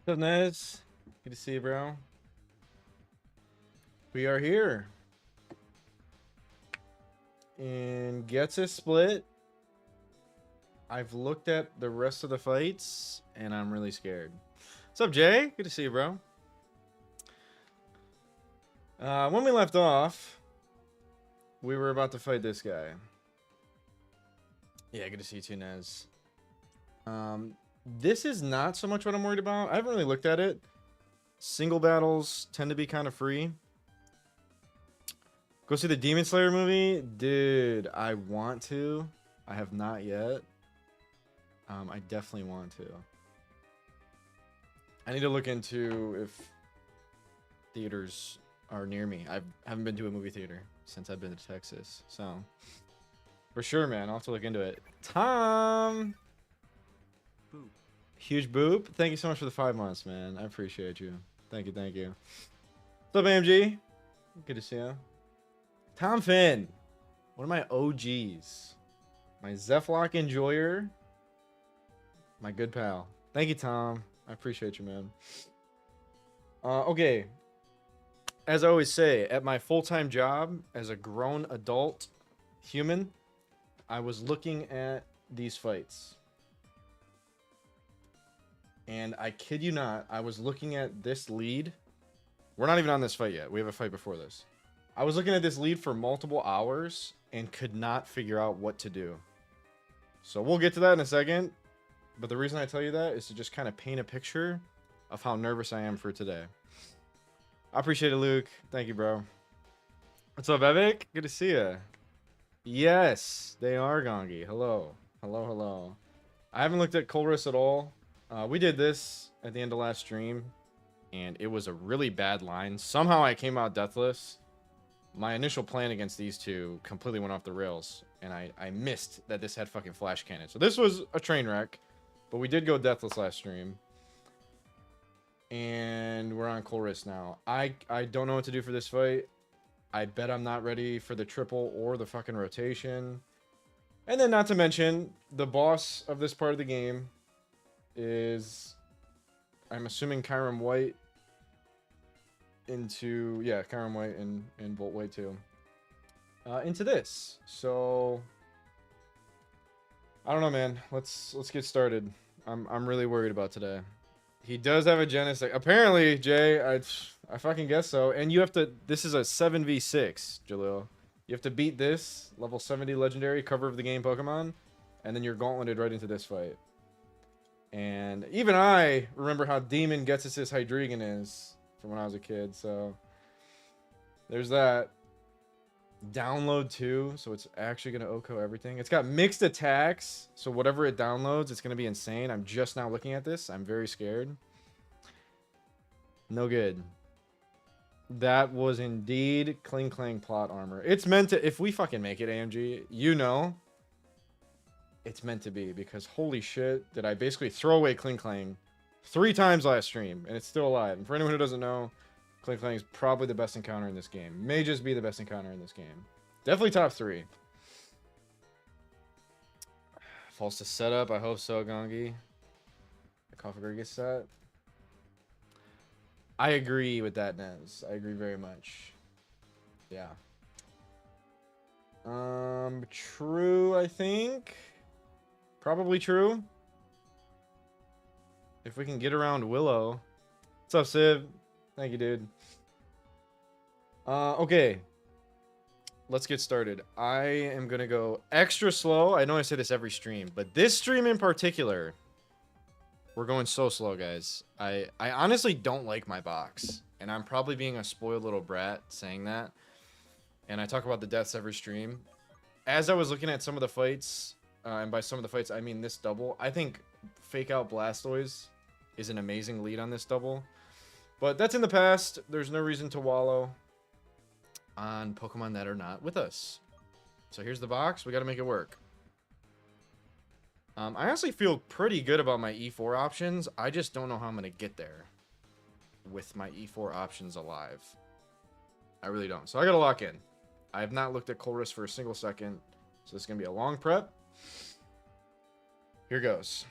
What's up, Nez? Good to see you, bro. We are here. And gets a split. I've looked at the rest of the fights, and I'm really scared. What's up, Jay? Good to see you, bro. When we left off, we were about to fight this guy. Yeah, good to see you too, Nez. This is not so much what I'm worried about. I haven't really looked at it. Single battles tend to be kind of free. Go see the Demon Slayer movie? Dude, I want to. I have not yet. I definitely want to. I need to look into if theaters are near me. I haven't been to a movie theater since I've been to Texas. So, for sure, man. I'll have to look into it. Tom! Boop. Huge boop. Thank you so much for the 5 months, man. I appreciate you. Thank you, thank you. What's up, AMG? Good to see you. Tom Finn. One of my OGs. My Zephlock enjoyer. My good pal. Thank you, Tom. I appreciate you, man. Okay. As I always say, at my full-time job as a grown adult human, I was looking at these fights. And I kid you not, I was looking at this lead. We're not even on this fight yet. We have a fight before this. I was looking at this lead for multiple hours and could not figure out what to do. So we'll get to that in a second. But the reason I tell you that is to just kind of paint a picture of how nervous I am for today. I appreciate it, Luke. Thank you, bro. What's up, Evic? Good to see you. Yes, they are Gongi. Hello. Hello, hello. I haven't looked at Colress at all. We did this at the end of last stream, and it was a really bad line. Somehow I came out deathless. My initial plan against these two completely went off the rails, and I missed that this had fucking flash cannon. So this was a train wreck, but we did go deathless last stream. And we're on Colress now. I don't know what to do for this fight. I bet I'm not ready for the triple or the fucking rotation. And then not to mention, the boss of this part of the game is, I'm assuming, Kyurem White into, yeah, Kyurem White and Volt White too. Into this. So I don't know, man. Let's get started. I'm really worried about today. He does have a Genesis. Apparently, Jay, I fucking guess so. And you have to, this is a 7v6, Jalil. You have to beat this level 70 legendary cover of the game Pokemon, and then you're gauntleted right into this fight. And even I remember how Demon Gets-His Hydreigon is from when I was a kid, so there's that. Download too, so it's actually going to OHKO everything. It's got mixed attacks, so whatever it downloads, it's going to be insane. I'm just now looking at this. I'm very scared. No good. That was indeed Klinklang plot armor. It's meant to, if we fucking make it, AMG, you know, it's meant to be, because holy shit, did I basically throw away Klinklang 3 times last stream, and it's still alive. And for anyone who doesn't know, Klinklang is probably the best encounter in this game. May just be the best encounter in this game. Definitely top 3. Falls to setup. I hope so, Gongi. The Koffagir gets set. I agree with that, Nez. I agree very much. Yeah. True, I think. Probably true. If we can get around Willow. What's up, Civ? Thank you, dude. Okay. Let's get started. I am going to go extra slow. I know I say this every stream, but this stream in particular, we're going so slow, guys. I honestly don't like my box, and I'm probably being a spoiled little brat saying that. And I talk about the deaths every stream. As I was looking at some of the fights, and by some of the fights, I mean this double, I think Fake Out Blastoise is an amazing lead on this double. But that's in the past. There's no reason to wallow on Pokemon that are not with us. So here's the box. We got to make it work. I honestly feel pretty good about my E4 options. I just don't know how I'm going to get there with my E4 options alive. I really don't. So I got to lock in. I have not looked at Colress for a single second. So this is going to be a long prep. Here goes.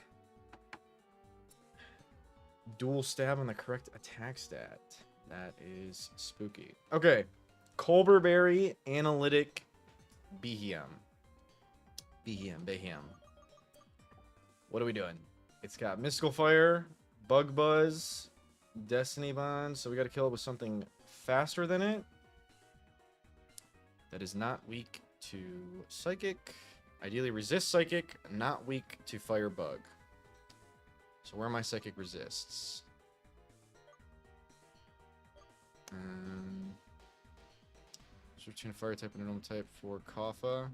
Dual stab on the correct attack stat. That is spooky. Okay. Colberberry, Analytic, Beheeyem. Beheeyem. What are we doing? It's got Mystical Fire, Bug Buzz, Destiny Bond. So we got to kill it with something faster than it. That is not weak to Psychic. Ideally resist Psychic, not weak to Fire Bug. So where are my Psychic resists? Switching Fire type and Normal type for Kaffa.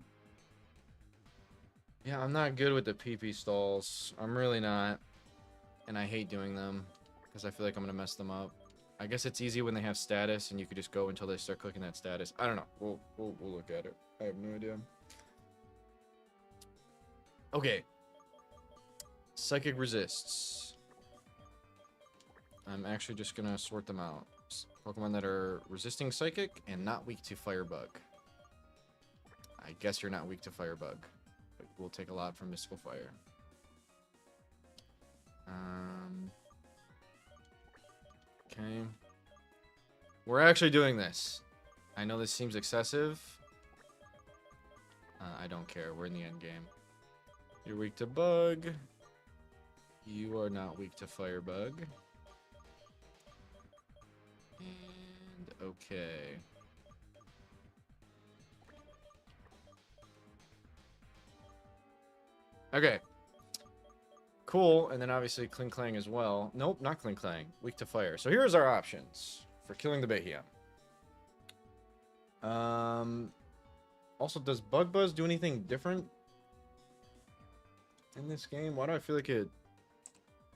Yeah, I'm not good with the PP stalls. I'm really not. And I hate doing them because I feel like I'm going to mess them up. I guess it's easy when they have status and you could just go until they start clicking that status. I don't know. We'll look at it. I have no idea. Okay. Psychic resists. I'm actually just going to sort them out. Pokemon that are resisting Psychic and not weak to Firebug. I guess you're not weak to Firebug. But we'll take a lot from Mystical Fire. Okay. We're actually doing this. I know this seems excessive. I don't care. We're in the end game. You're weak to Bug. You are not weak to Firebug. And okay. Okay. Cool, and then obviously Klinklang as well. Nope, not Klinklang. Weak to fire. So here's our options for killing the Beheeyem. Also, does Bug Buzz do anything different in this game? Why do I feel like it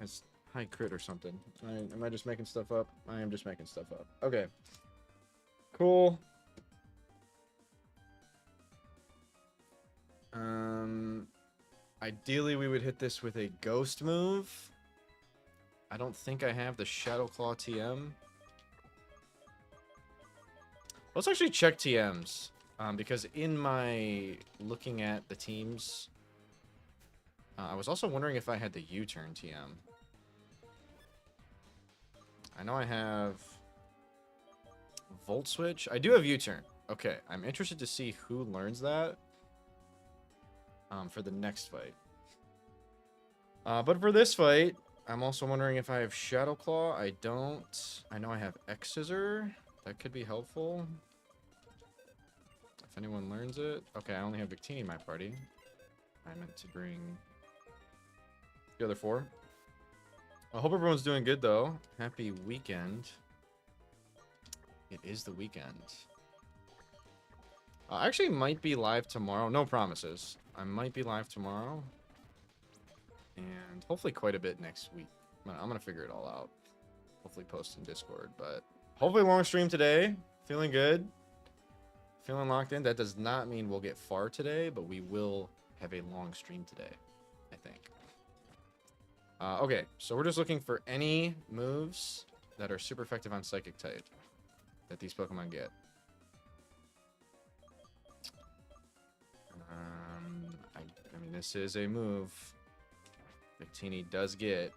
has high crit or something? Am I just making stuff up? I am just making stuff up. Okay. Cool. Ideally, we would hit this with a Ghost move. I don't think I have the Shadow Claw TM. Let's actually check TMs. Because in my looking at the teams, I was also wondering if I had the U-turn TM. I know I have Volt Switch. I do have U-turn. Okay, I'm interested to see who learns that. For the next fight. But for this fight, I'm also wondering if I have Shadow Claw. I don't. I know I have X-Scissor. That could be helpful. If anyone learns it. Okay, I only have Victini in my party. I meant to bring the other four. I hope everyone's doing good, though. Happy weekend. It is the weekend. I actually might be live tomorrow. No promises. I might be live tomorrow. And hopefully quite a bit next week. I'm going to figure it all out. Hopefully post in Discord. But hopefully long stream today. Feeling good. Feeling locked in. That does not mean we'll get far today. But we will have a long stream today. I think. Okay. So we're just looking for any moves that are super effective on Psychic type. That these Pokemon get. I mean, this is a move Victini does get.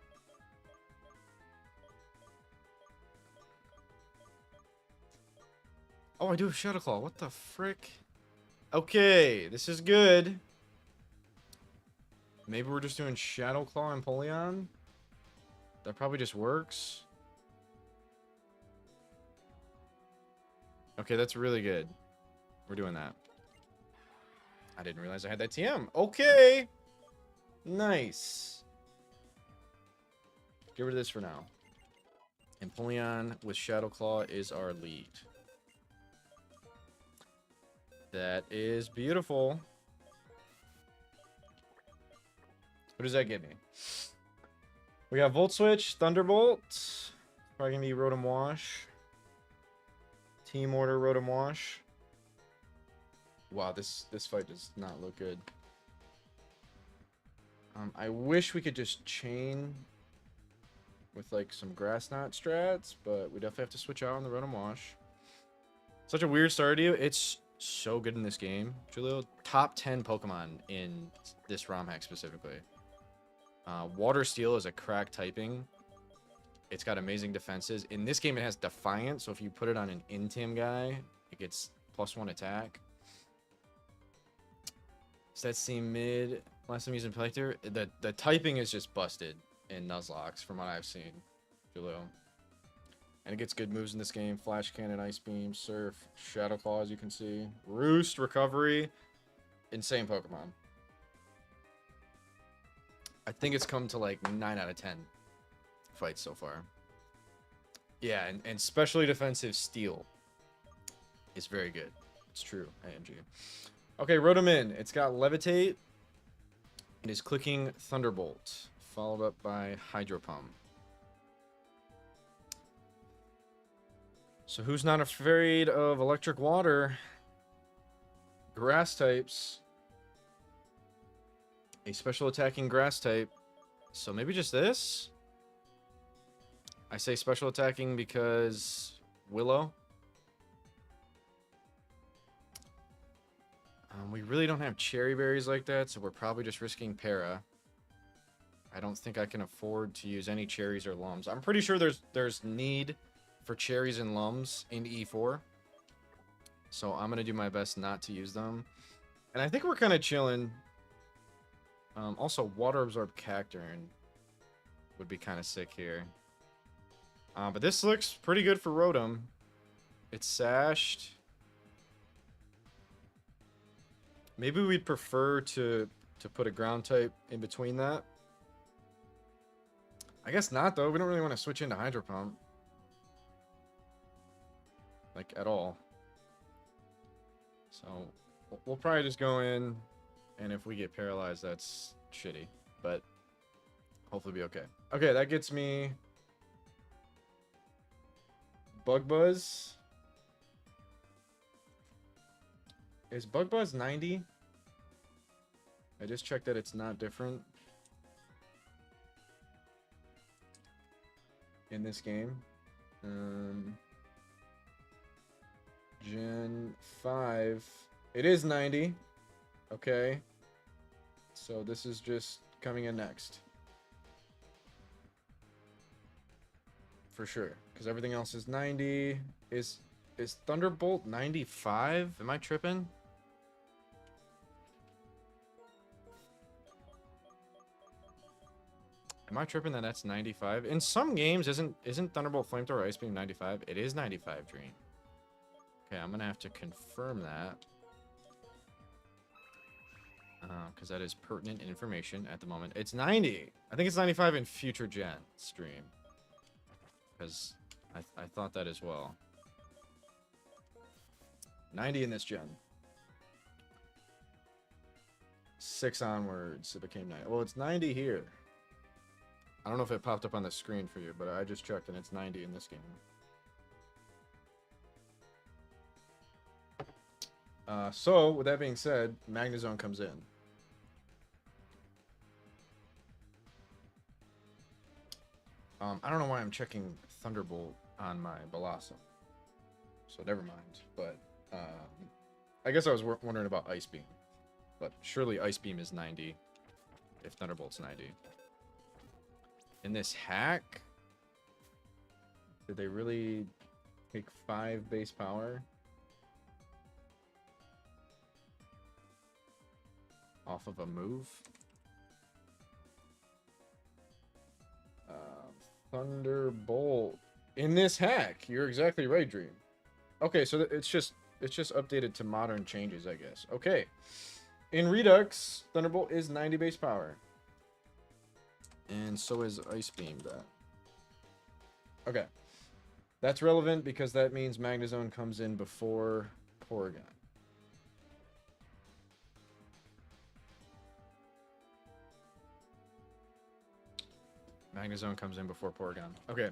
Oh, I do have Shadow Claw. What the frick? Okay, this is good. Maybe we're just doing Shadow Claw and Empoleon. That probably just works. Okay, that's really good. We're doing that. I didn't realize I had that TM. Okay. Nice. Get rid of this for now. Empoleon with Shadow Claw is our lead. That is beautiful. What does that give me? We got Volt Switch, Thunderbolt. Probably gonna be Rotom-Wash. Team Order Rotom-Wash. Wow, this fight does not look good. I wish we could just chain with like some Grass Knot strats, but we definitely have to switch out on the Rotom-Wash. Such a weird start to you. It's so good in this game, Julio. Top 10 Pokemon in this Romhack specifically. Water Steel is a crack typing. It's got amazing defenses. In this game, it has Defiant, so if you put it on an Intim guy, it gets +1 attack. Stats seem mid. Last time using playthrough, the typing is just busted in Nuzlocke from what I've seen. Below. And it gets good moves in this game. Flash Cannon, Ice Beam, Surf, Shadow Claw, as you can see. Roost, Recovery. Insane Pokemon. I think it's come to like 9 out of 10 fights so far. Yeah, and specially defensive Steel is very good. It's true, AMG. Okay, Rotom-In. It's got Levitate. It is clicking Thunderbolt, followed up by Hydro Pump. So who's not afraid of electric water? Grass types. A special attacking grass type. So maybe just this? I say special attacking because Willow. We really don't have cherry berries like that, so we're probably just risking Para. I don't think I can afford to use any cherries or lums. I'm pretty sure there's need for cherries and lums in E4. So I'm going to do my best not to use them. And I think we're kind of chilling. Also, Water Absorb Cacturne would be kind of sick here. But this looks pretty good for Rotom. It's sashed. Maybe we'd prefer to put a ground type in between that. I guess not, though. We don't really want to switch into Hydro Pump. Like, at all. So, we'll probably just go in, and if we get paralyzed, that's shitty. But, hopefully be okay. Okay, that gets me Bug Buzz. Is Bug Buzz 90? I just checked that it's not different in this game. Gen 5. It is 90. Okay. So this is just coming in next. For sure. Because everything else is 90. Is Thunderbolt 95? Am I tripping? Am I tripping that that's 95? In some games, isn't Thunderbolt Flamethrower Ice Beam 95? It is 95, Dream. Okay, I'm gonna have to confirm that. Because that is pertinent information at the moment. It's 90! I think it's 95 in future gen stream. Because I thought that as well. 90 in this gen. 6 onwards, it became 90. Well, it's 90 here. I don't know if it popped up on the screen for you, but I just checked and it's 90 in this game. So, with that being said, Magnezone comes in. I don't know why I'm checking Thunderbolt on my Blossom. So, never mind. But, I guess I was wondering about Ice Beam. But surely Ice Beam is 90 if Thunderbolt's 90. In this hack, did they really take 5 base power off of a move? Thunderbolt in this hack. You're exactly right, Dream. Okay, so it's just updated to modern changes, I guess. Okay, in Redux, Thunderbolt is 90 base power. And so is Ice Beam that. Okay. That's relevant because that means Magnezone comes in before Porygon. Magnezone comes in before Porygon. Okay.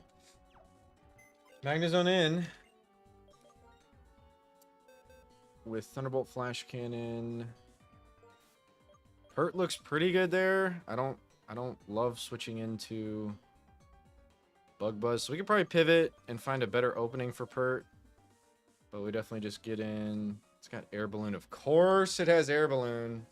Magnezone in with Thunderbolt Flash Cannon. Pert looks pretty good there. I don't love switching into Bug Buzz. So we could probably pivot and find a better opening for Pert. But we definitely just get in. It's got Air Balloon. Of course it has Air Balloon.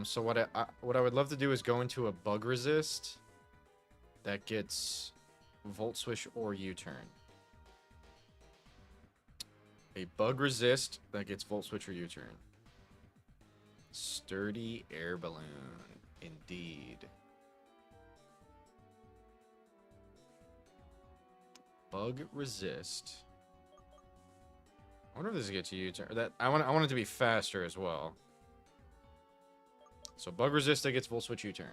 So what I would love to do is go into a bug resist that gets Volt Switch or U-turn. A bug resist that gets Volt Switch or U-turn. Sturdy air balloon, indeed. Bug resist. I wonder if this gets U-turn. That I want it to be faster as well. So bug resist that gets Volt Switch U-turn.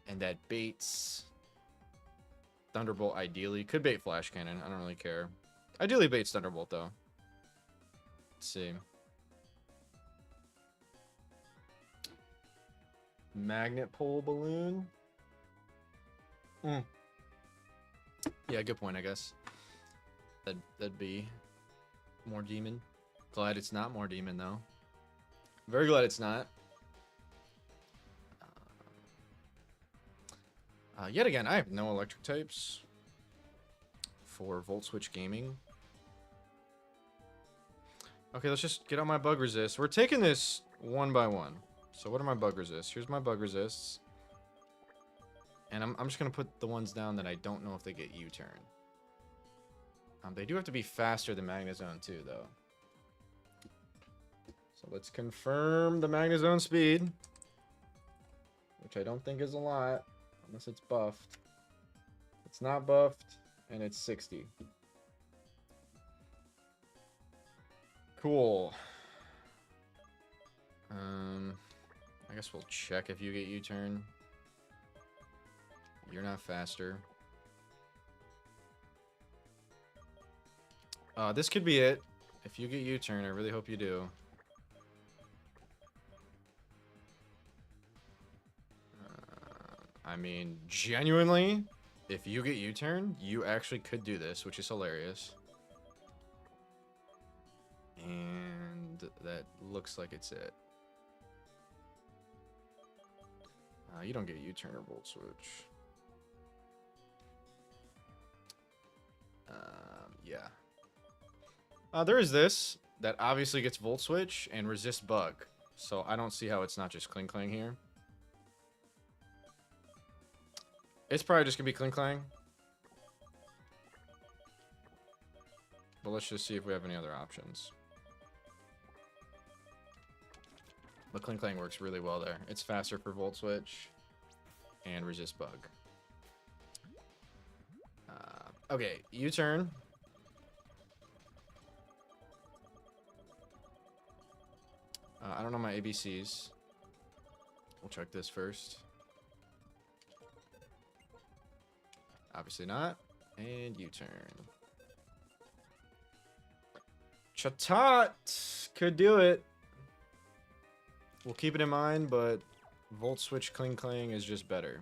And that baits Thunderbolt ideally. Could bait Flash Cannon. I don't really care. Ideally baits Thunderbolt though. Let's see. Magnet Pole Balloon. Yeah, good point, I guess. That'd be more demon. Glad it's not more demon though. Very glad it's not. Yet again, I have no electric types for Volt Switch Gaming. Okay, let's just get on my bug resist. We're taking this one by one. So what are my bug resists? Here's my bug resists. And I'm just going to put the ones down that I don't know if they get U-turn. They do have to be faster than Magnezone too, though. So let's confirm the Magnezone speed. Which I don't think is a lot. Unless it's buffed. It's not buffed, and it's 60. Cool. I guess we'll check if you get U-turn. You're not faster. This could be it. If you get U-turn, I really hope you do. I mean, genuinely, if you get U-turn, you actually could do this, which is hilarious. And that looks like it's it. You don't get U-turn or Volt Switch. Yeah. There is this that obviously gets Volt Switch and resist bug. So I don't see how it's not just Klinklang here. It's probably just gonna be Klinklang. But let's just see if we have any other options. But Klinklang works really well there. It's faster for Volt Switch and resist bug. Okay, U-turn. I don't know my ABCs. We'll check this first. Obviously not. And U-turn. Chatot could do it. We'll keep it in mind, but Volt Switch Klinklang is just better.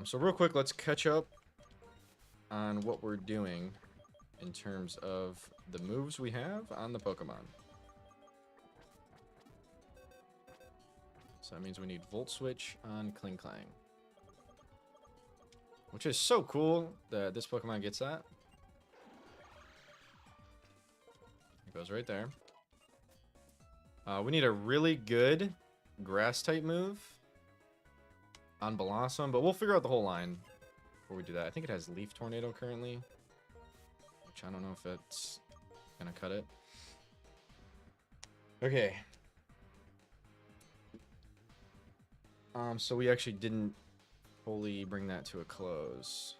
So real quick, let's catch up on what we're doing in terms of the moves we have on the Pokemon. So that means we need Volt Switch on Klinklang. Which is so cool that this Pokemon gets that. It goes right there. We need a really good Grass-type move on Blossom, but we'll figure out the whole line before we do that. I think it has Leaf Tornado currently, which I don't know if it's gonna cut it. Okay. So we actually didn't fully bring that to a close.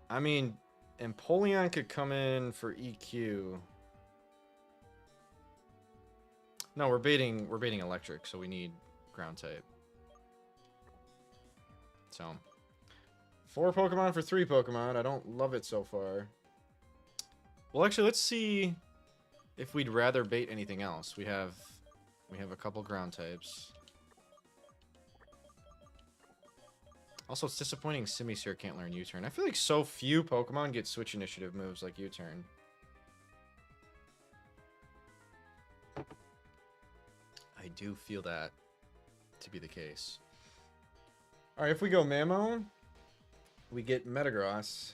I mean, Empoleon could come in for EQ. No, we're baiting electric, so we need ground type. So 4 Pokemon for 3 Pokemon. I don't love it so far. Well, actually, let's see if we'd rather bait anything else. We have a couple ground types. Also, it's disappointing Simisear can't learn U-turn. I feel like so few Pokemon get Switch Initiative moves like U-turn. I do feel that to be the case. Alright, if we go Mammo, we get Metagross,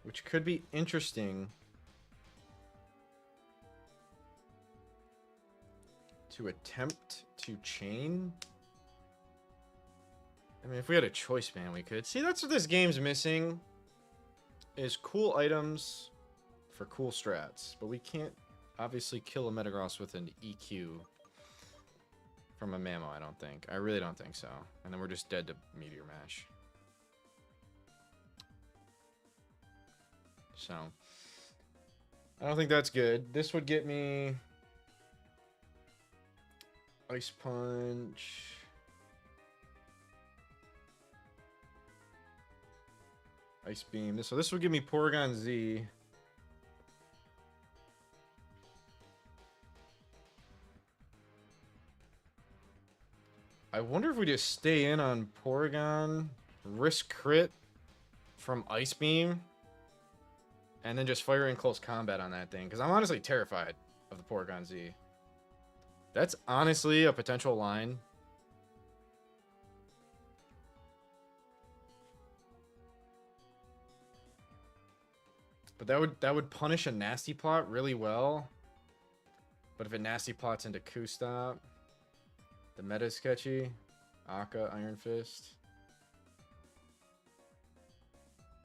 which could be interesting to attempt to chain. I mean, if we had a choice, man, we could. See, that's what this game's missing, is cool items for cool strats. But we can't obviously kill a Metagross with an EQ from a Mammo, I don't think. I really don't think so. And then we're just dead to Meteor Mash. So, I don't think that's good. This would get me Ice Punch. Ice Beam. So this would give me Porygon-Z. I wonder if we just stay in on Porygon, risk crit from Ice Beam, and then just fire in close combat on that thing. Because I'm honestly terrified of the Porygon-Z. That's honestly a potential line. But that would punish a Nasty Plot really well. But if it Nasty Plots into Q-Stop, the meta is sketchy. Aka, Iron Fist.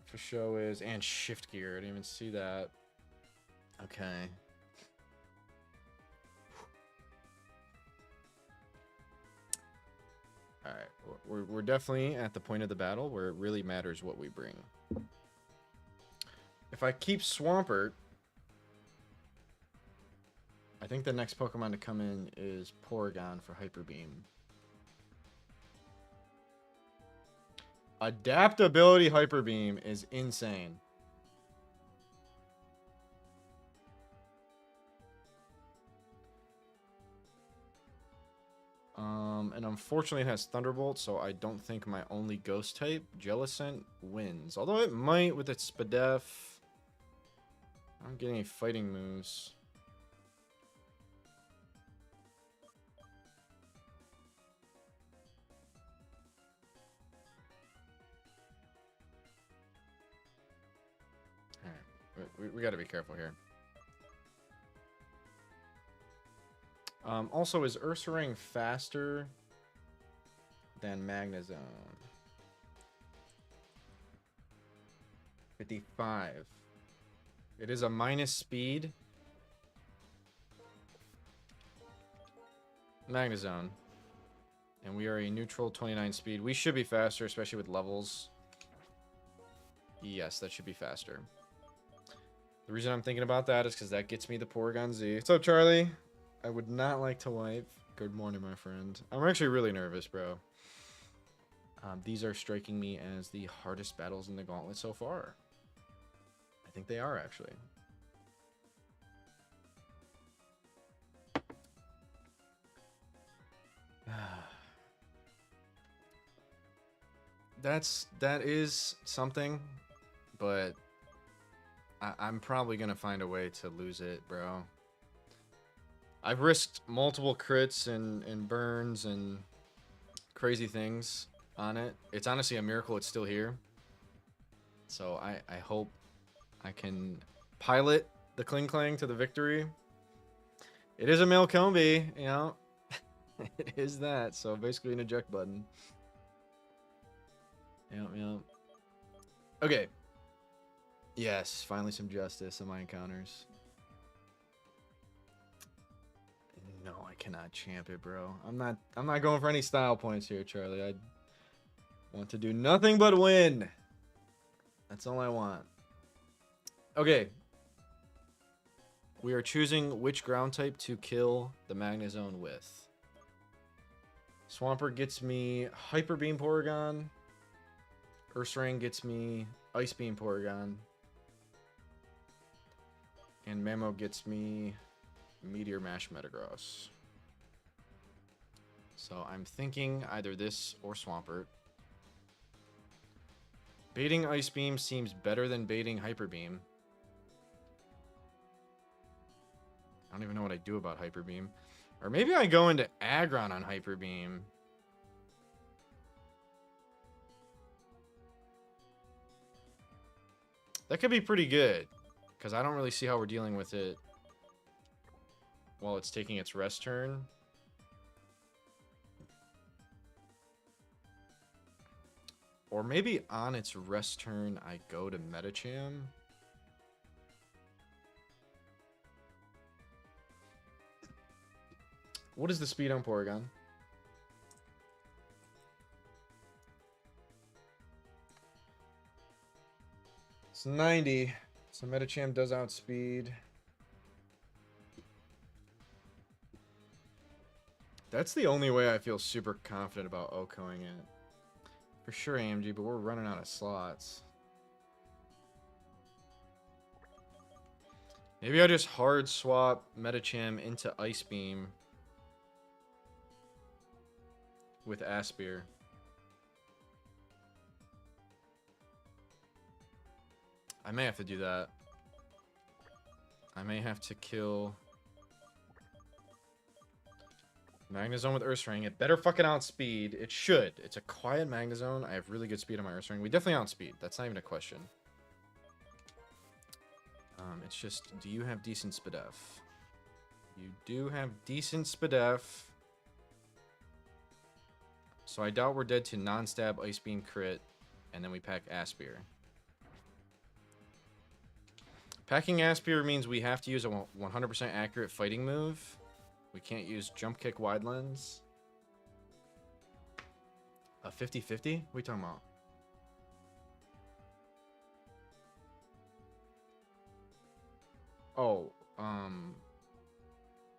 For show is, and Shift Gear. I didn't even see that. Okay. Alright, we're definitely at the point of the battle where it really matters what we bring. If I keep Swampert, I think the next Pokemon to come in is Porygon for Hyper Beam. Adaptability Hyper Beam is insane. And unfortunately it has Thunderbolt, so I don't think my only Ghost type, Jellicent, wins. Although it might with its Spadef. I don't get any fighting moves. Alright, we gotta be careful here. Also, is Ursaring faster than Magnezone? 55. It is a minus speed. Magnezone. And we are a neutral 29 speed. We should be faster, especially with levels. Yes, that should be faster. The reason I'm thinking about that is because that gets me the Porygon-Z. What's up, Charlie? I would not like to wipe. Good morning, my friend. I'm actually really nervous, bro. These are striking me as the hardest battles in the Gauntlet so far. I think they are, actually. That is something, but I'm probably gonna find a way to lose it, bro. I've risked multiple crits and burns and crazy things on it. It's honestly a miracle it's still here. So I hope I can pilot the Klinklang to the victory. It is a Milcombe, you know. It is that. So basically an eject button. Yep. Okay. Yes, finally some justice in my encounters. No, I cannot champ it, bro. I'm not going for any style points here, Charlie. I want to do nothing but win. That's all I want. Okay. We are choosing which ground type to kill the Magnezone with. Swampert gets me Hyper Beam Porygon. Ursaring gets me Ice Beam Porygon. And Mammo gets me Meteor Mash Metagross. So I'm thinking either this or Swampert. Baiting Ice Beam seems better than baiting Hyper Beam. I don't even know what I do about Hyper Beam. Or maybe I go into Aggron on Hyper Beam. That could be pretty good. Because I don't really see how we're dealing with it while it's taking its rest turn. Or maybe on its rest turn, I go to Metacham. What is the speed on Porygon? It's 90. So Metacham does outspeed. That's the only way I feel super confident about OHKOing it. For sure AMG, but we're running out of slots. Maybe I just hard swap Metacham into Ice Beam with Aspir. I may have to do that. I may have to kill Magnezone with Ursaring. It better fucking outspeed. It should. It's a quiet Magnezone. I have really good speed on my Ursaring. We definitely outspeed. That's not even a question. It's just, do you have decent Spadef? You do have decent Spadef. So I doubt we're dead to non-stab Ice Beam crit, and then we pack Aspir. Packing Aspir means we have to use a 100% accurate fighting move. We can't use Jump Kick Wide Lens. A 50-50? What are you talking about? Oh,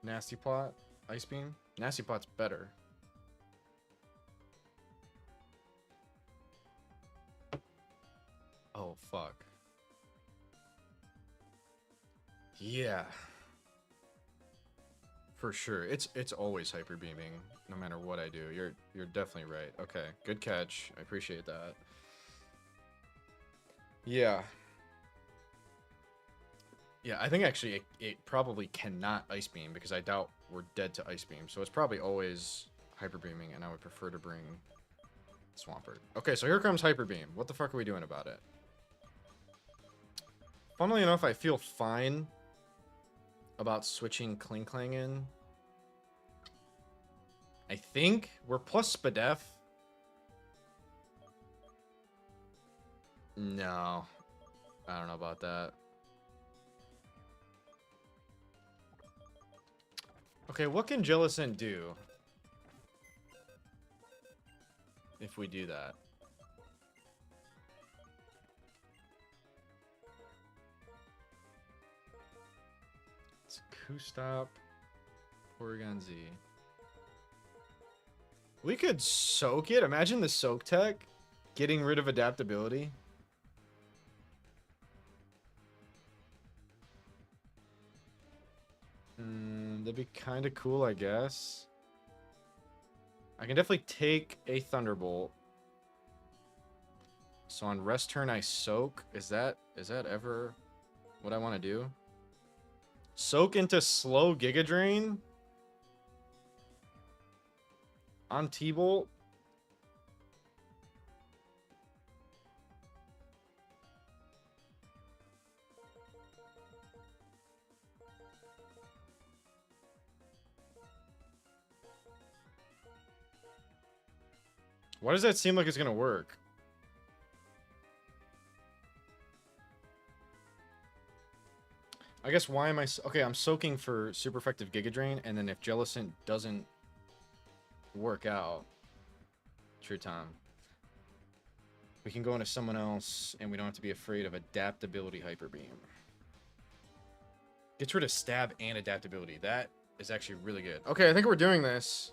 Nasty Plot, Ice Beam. Nasty Plot's better. Oh, fuck. Yeah. For sure. It's always hyper beaming, no matter what I do. You're definitely right. Okay, good catch. I appreciate that. Yeah. Yeah, I think actually it probably cannot Ice Beam because I doubt we're dead to Ice Beam. So it's probably always hyper beaming, and I would prefer to bring Swampert. Okay, so here comes hyper beam. What the fuck are we doing about it? Funnily enough, I feel fine about switching Klinklang in. I think we're plus Spadef. No. I don't know about that. Okay, what can Jellicent do if we do that? It's Q-Stop, Porygon-Z. We could soak it. Imagine the soak tech getting rid of adaptability. That'd be kind of cool, I guess. I can definitely take a Thunderbolt. So on rest turn, I soak. Is that ever what I want to do? Soak into slow Giga Drain on T-Bolt. Why does that seem like it's gonna work? I guess why am I... Okay, I'm soaking for super effective Giga Drain, and then if Jellicent doesn't work out... True Tom. We can go into someone else, and we don't have to be afraid of adaptability Hyper Beam. Gets rid of stab and adaptability. That is actually really good. Okay, I think we're doing this.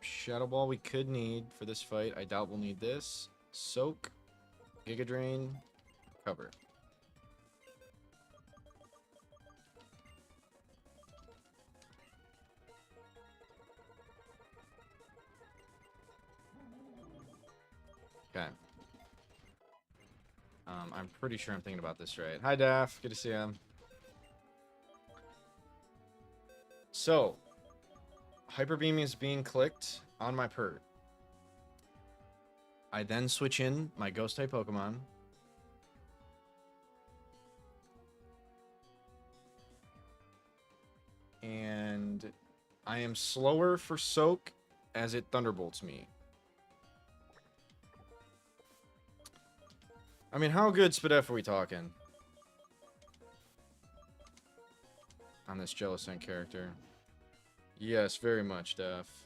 Shadow Ball we could need for this fight. I doubt we'll need this. Soak, Giga Drain, cover. Okay. I'm pretty sure I'm thinking about this right. Hi, Daff. Good to see you. So, Hyper Beam is being clicked on my Pert. I then switch in my ghost type Pokemon. And I am slower for Soak as it Thunderbolts me. I mean, how good Spadef are we talking? On this Jellicent character. Yes, very much, Def.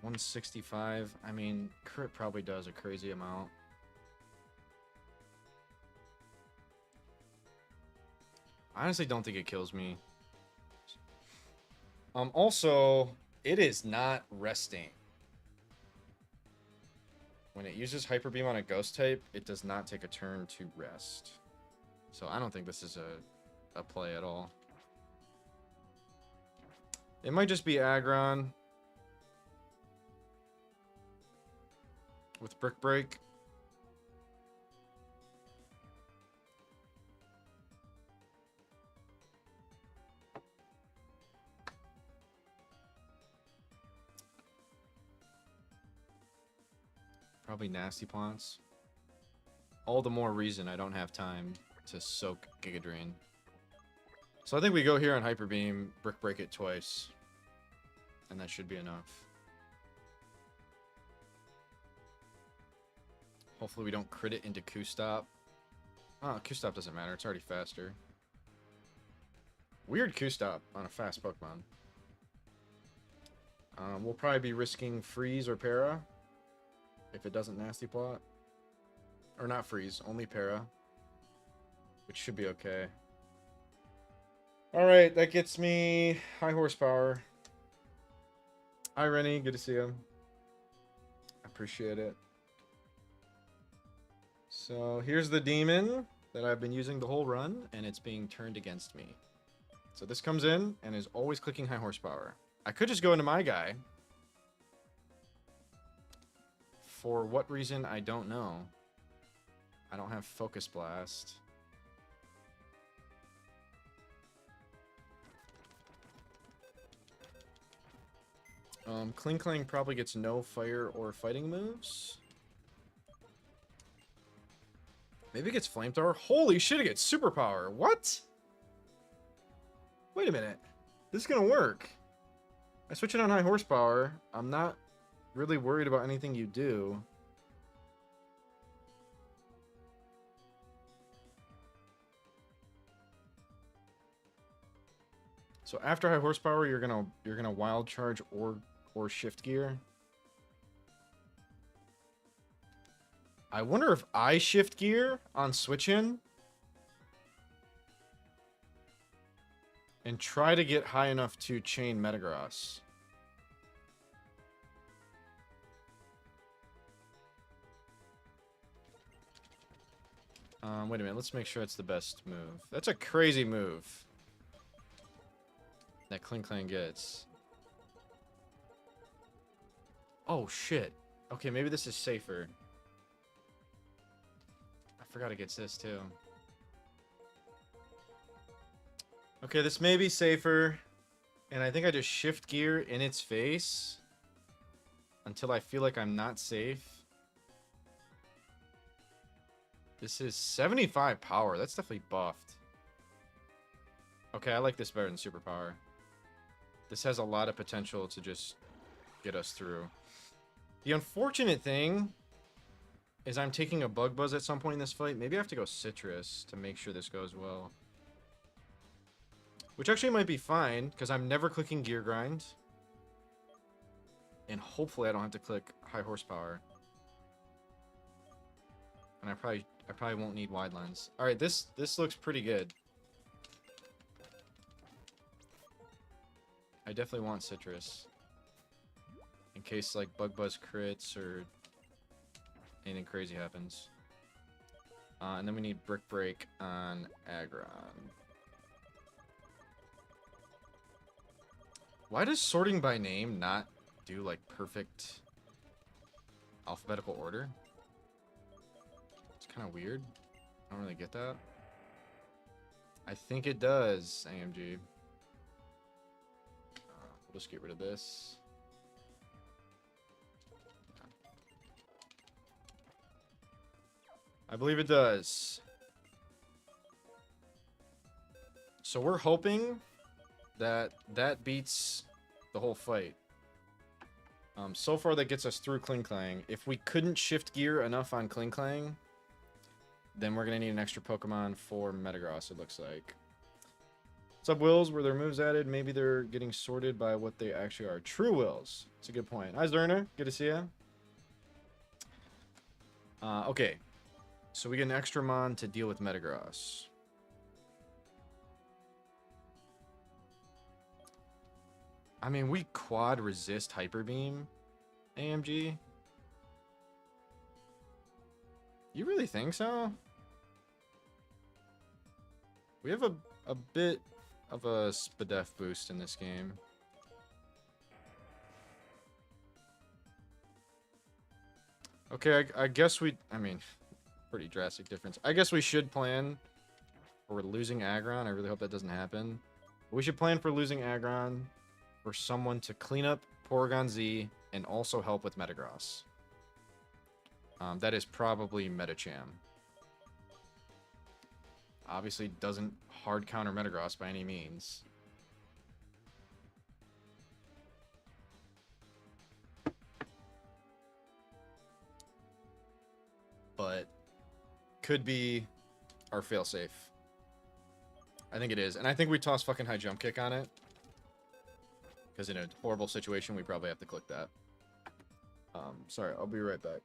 165. I mean, crit probably does a crazy amount. I honestly don't think it kills me. Also, it is not resting. When it uses Hyper Beam on a Ghost type, it does not take a turn to rest. So I don't think this is a play at all. It might just be Aggron with Brick Break. Probably Nasty Plants. All the more reason I don't have time to soak Giga Drain. So I think we go here on Hyper Beam, Brick Break it twice. And that should be enough. Hopefully we don't crit it into Q-Stop. Oh, Q-Stop doesn't matter. It's already faster. Weird Q-Stop on a fast Pokemon. We'll probably be risking Freeze or Para. If it doesn't Nasty Plot. Or not Freeze, only Para. Which should be okay. Alright, that gets me high horsepower. Hi, Rennie. Good to see you. Appreciate it. So, here's the demon that I've been using the whole run, and it's being turned against me. So this comes in, and is always clicking high horsepower. I could just go into my guy. For what reason, I don't know. I don't have Focus Blast. Klinklang probably gets no fire or fighting moves. Maybe it gets Flamethrower. Holy shit, it gets Superpower. What? Wait a minute. This is gonna work. I switch it on high horsepower. I'm not really worried about anything you do. So after high horsepower, you're gonna wild charge or shift gear. I wonder if I shift gear on switch in and try to get high enough to chain Metagross. Wait a minute, let's make sure it's the best move. That's a crazy move that Klinklang gets. Oh, shit. Okay, maybe this is safer. I forgot it gets this, too. Okay, this may be safer. And I think I just shift gear in its face until I feel like I'm not safe. This is 75 power. That's definitely buffed. Okay, I like this better than Superpower. This has a lot of potential to just get us through. The unfortunate thing is I'm taking a Bug Buzz at some point in this fight. Maybe I have to go Citrus to make sure this goes well. Which actually might be fine, because I'm never clicking Gear Grind. And hopefully I don't have to click high horsepower. And I probably won't need wide lines. Alright, this looks pretty good. I definitely want Citrus. In case like Bug Buzz crits or anything crazy happens. And then we need Brick Break on Aggron. Why does sorting by name not do like perfect alphabetical order? It's kind of weird. I don't really get that. I think it does, AMG. We'll just get rid of this. I believe it does. So we're hoping that that beats the whole fight. So far that gets us through Klinklang. If we couldn't shift gear enough on Klinklang, then we're going to need an extra Pokemon for Metagross, it looks like. What's up, Wills? Were their moves added? Maybe they're getting sorted by what they actually are. True Wills. That's a good point. Hi, Zerner. Good to see you. Okay. So we get an extra Mon to deal with Metagross. I mean, we quad resist Hyper Beam, AMG. You really think so? We have a bit of a Spadef boost in this game. Okay, I guess I mean, pretty drastic difference. I guess we should plan for losing Aggron. I really hope that doesn't happen. We should plan for losing Aggron for someone to clean up Porygon-Z and also help with Metagross. That is probably Metacham. Obviously doesn't hard counter Metagross by any means. But could be our failsafe. I think it is. And I think we toss fucking high jump kick on it. Because in a horrible situation, we probably have to click that. Sorry, I'll be right back.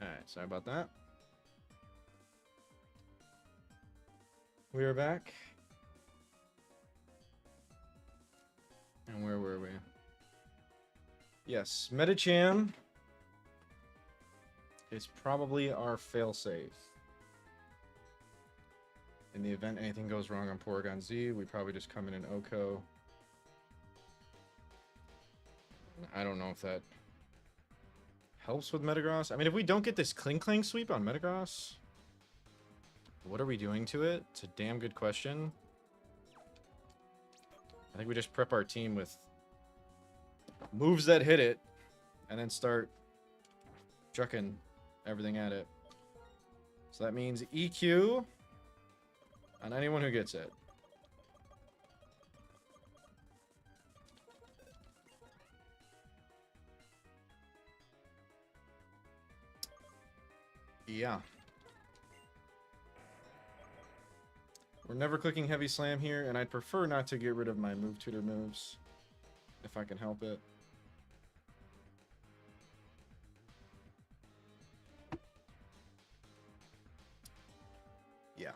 Alright, sorry about that. We are back. And where were we? Yes, Metacham is probably our failsafe. In the event anything goes wrong on Porygon-Z, we probably just come in an Oko. I don't know if that helps with Metagross. I mean, if we don't get this Klinklang sweep on Metagross, what are we doing to it? It's a damn good question. I think we just prep our team with moves that hit it, and then start chucking everything at it. So that means EQ on anyone who gets it. Yeah. We're never clicking Heavy Slam here, and I'd prefer not to get rid of my Move Tutor moves, if I can help it. Yeah.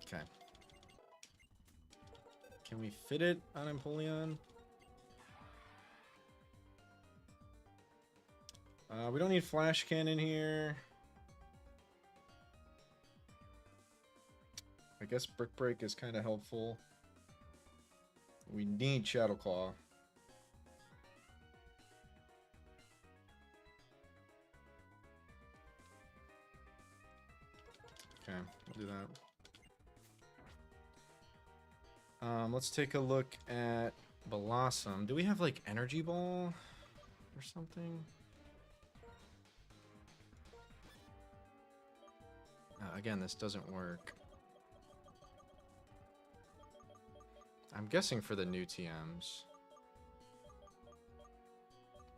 Okay. Can we fit it on Empoleon? We don't need Flash Cannon here. I guess Brick Break is kind of helpful. We need Shadow Claw. Okay, we'll do that. Let's take a look at Blossom. Do we have like Energy Ball or something? Again, this doesn't work. I'm guessing for the new TMs.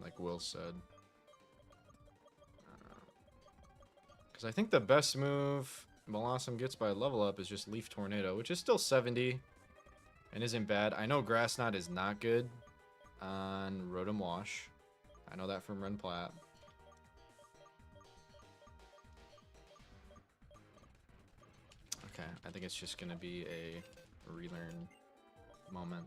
Like Will said. Because I think the best move Blossom gets by level up is just Leaf Tornado, which is still 70 and isn't bad. I know Grass Knot is not good on Rotom-Wash. I know that from Ren Plat. Okay, I think it's just going to be a relearn moment.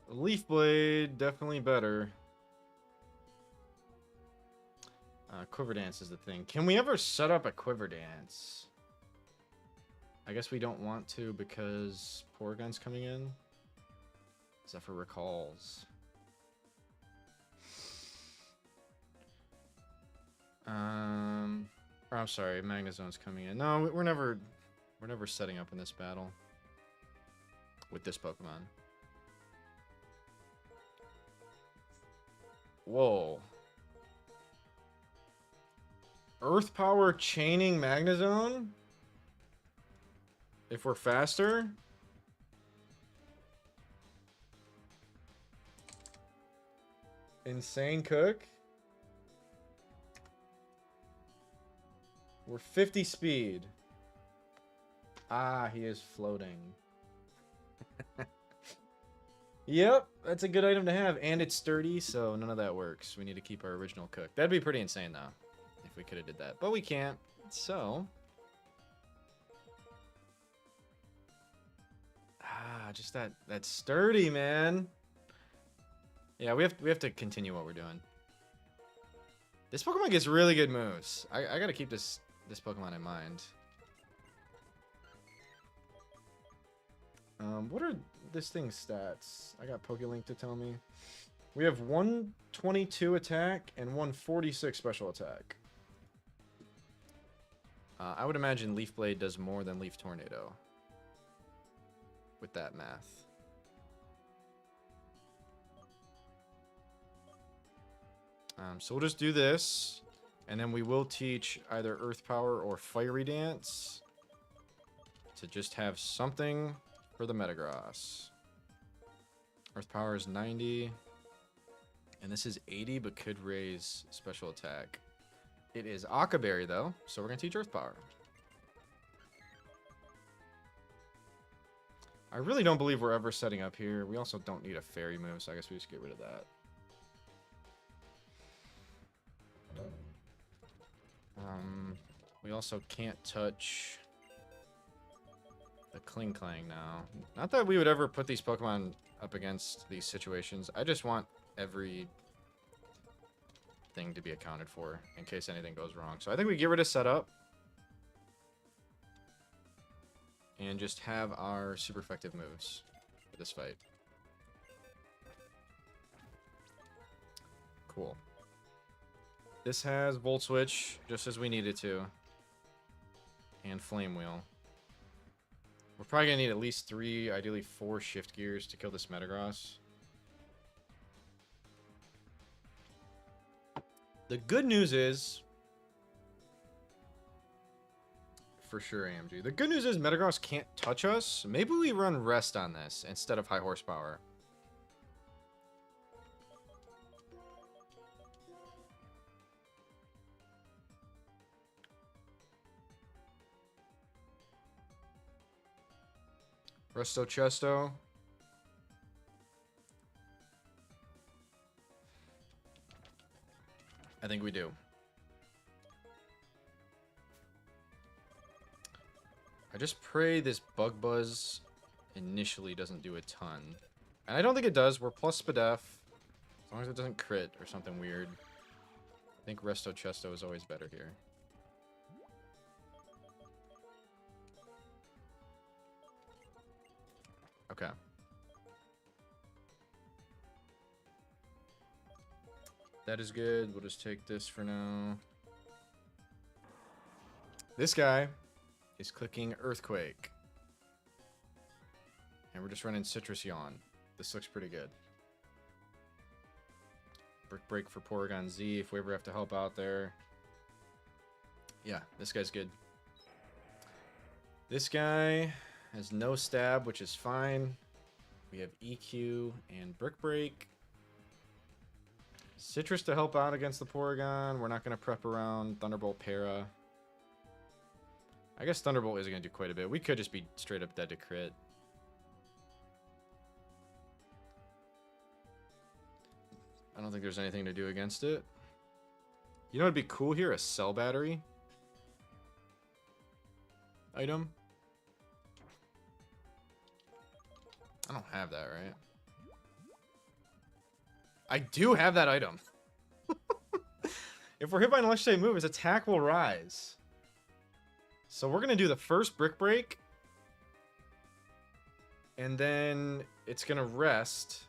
Leaf Blade, definitely better. Quiver Dance is the thing. Can we ever set up a Quiver Dance? I guess we don't want to because Porygon's coming in. Is that for recalls? Or I'm sorry, Magnezone's coming in. No, we're never setting up in this battle with this Pokemon. Whoa. Earth Power chaining Magnezone? If we're faster? Insane Cook? We're 50 speed. Ah, he is floating. Yep, that's a good item to have. And it's sturdy, so none of that works. We need to keep our original Cook. That'd be pretty insane, though, if we could have did that. But we can't, so... Ah, just that sturdy, man. Yeah, we have to continue what we're doing. This Pokemon gets really good moves. I gotta keep this Pokemon in mind. What are this thing's stats? I got PokeLink to tell me. We have 122 attack and 146 special attack. I would imagine Leaf Blade does more than Leaf Tornado. With that math. So we'll just do this. And then we will teach either Earth Power or Fiery Dance. To just have something for the Metagross. Earth Power is 90. And this is 80, but could raise special attack. It is Aqua Berry, though, so we're going to teach Earth Power. I really don't believe we're ever setting up here. We also don't need a fairy move, so I guess we just get rid of that. We also can't touch the Klinklang now. Not that we would ever put these Pokemon up against these situations. I just want every thing to be accounted for in case anything goes wrong. So I think we get rid of setup. And just have our super effective moves for this fight. Cool. This has Volt Switch, just as we need it to. And Flame Wheel. We're probably going to need at least 3, ideally 4 Shift Gears to kill this Metagross. The good news is... For sure, AMG. The good news is Metagross can't touch us. Maybe we run Rest on this instead of High Horsepower. Resto Chesto. I think we do. I just pray this Bug Buzz initially doesn't do a ton. And I don't think it does. We're plus Spadef. As long as it doesn't crit or something weird. I think Resto Chesto is always better here. Okay. That is good. We'll just take this for now. This guy is clicking Earthquake. And we're just running Citrus Yawn. This looks pretty good. Brick Break for Porygon-Z if we ever have to help out there. Yeah, this guy's good. This guy has no stab, which is fine. We have EQ and Brick Break. Citrus to help out against the Porygon. We're not going to prep around Thunderbolt Para. I guess Thunderbolt is going to do quite a bit. We could just be straight up dead to crit. I don't think there's anything to do against it. You know what would be cool here? A cell battery item. I don't have that, right? I do have that item. If we're hit by an electric move, his attack will rise. So we're going to do the first Brick Break. And then it's going to rest.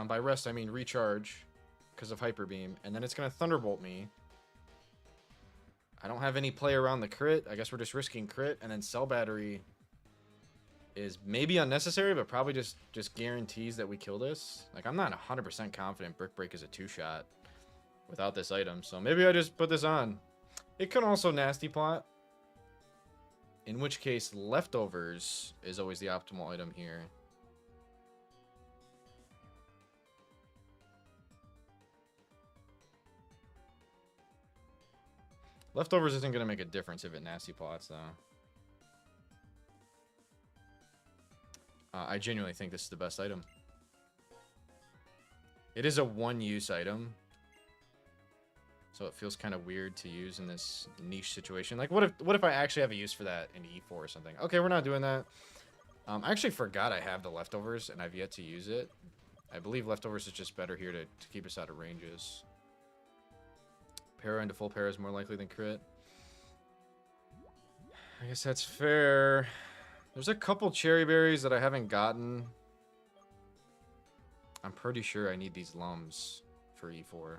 By rest, I mean recharge. Because of Hyper Beam. And then it's going to Thunderbolt me. I don't have any play around the crit. I guess we're just risking crit. And then Cell Battery is maybe unnecessary, but probably just guarantees that we kill this. Like, I'm not 100% confident Brick Break is a 2-shot without this item. So maybe I just put this on. It can also Nasty Plot. In which case, Leftovers is always the optimal item here. Leftovers isn't going to make a difference if it Nasty Plots, though. I genuinely think this is the best item. It is a one-use item. So it feels kind of weird to use in this niche situation. Like, what if I actually have a use for that in E4 or something? Okay, we're not doing that. I actually forgot I have the Leftovers, and I've yet to use it. I believe Leftovers is just better here to keep us out of ranges. Para into full para is more likely than crit. I guess that's fair. There's a couple Cherry Berries that I haven't gotten. I'm pretty sure I need these Lums for E4.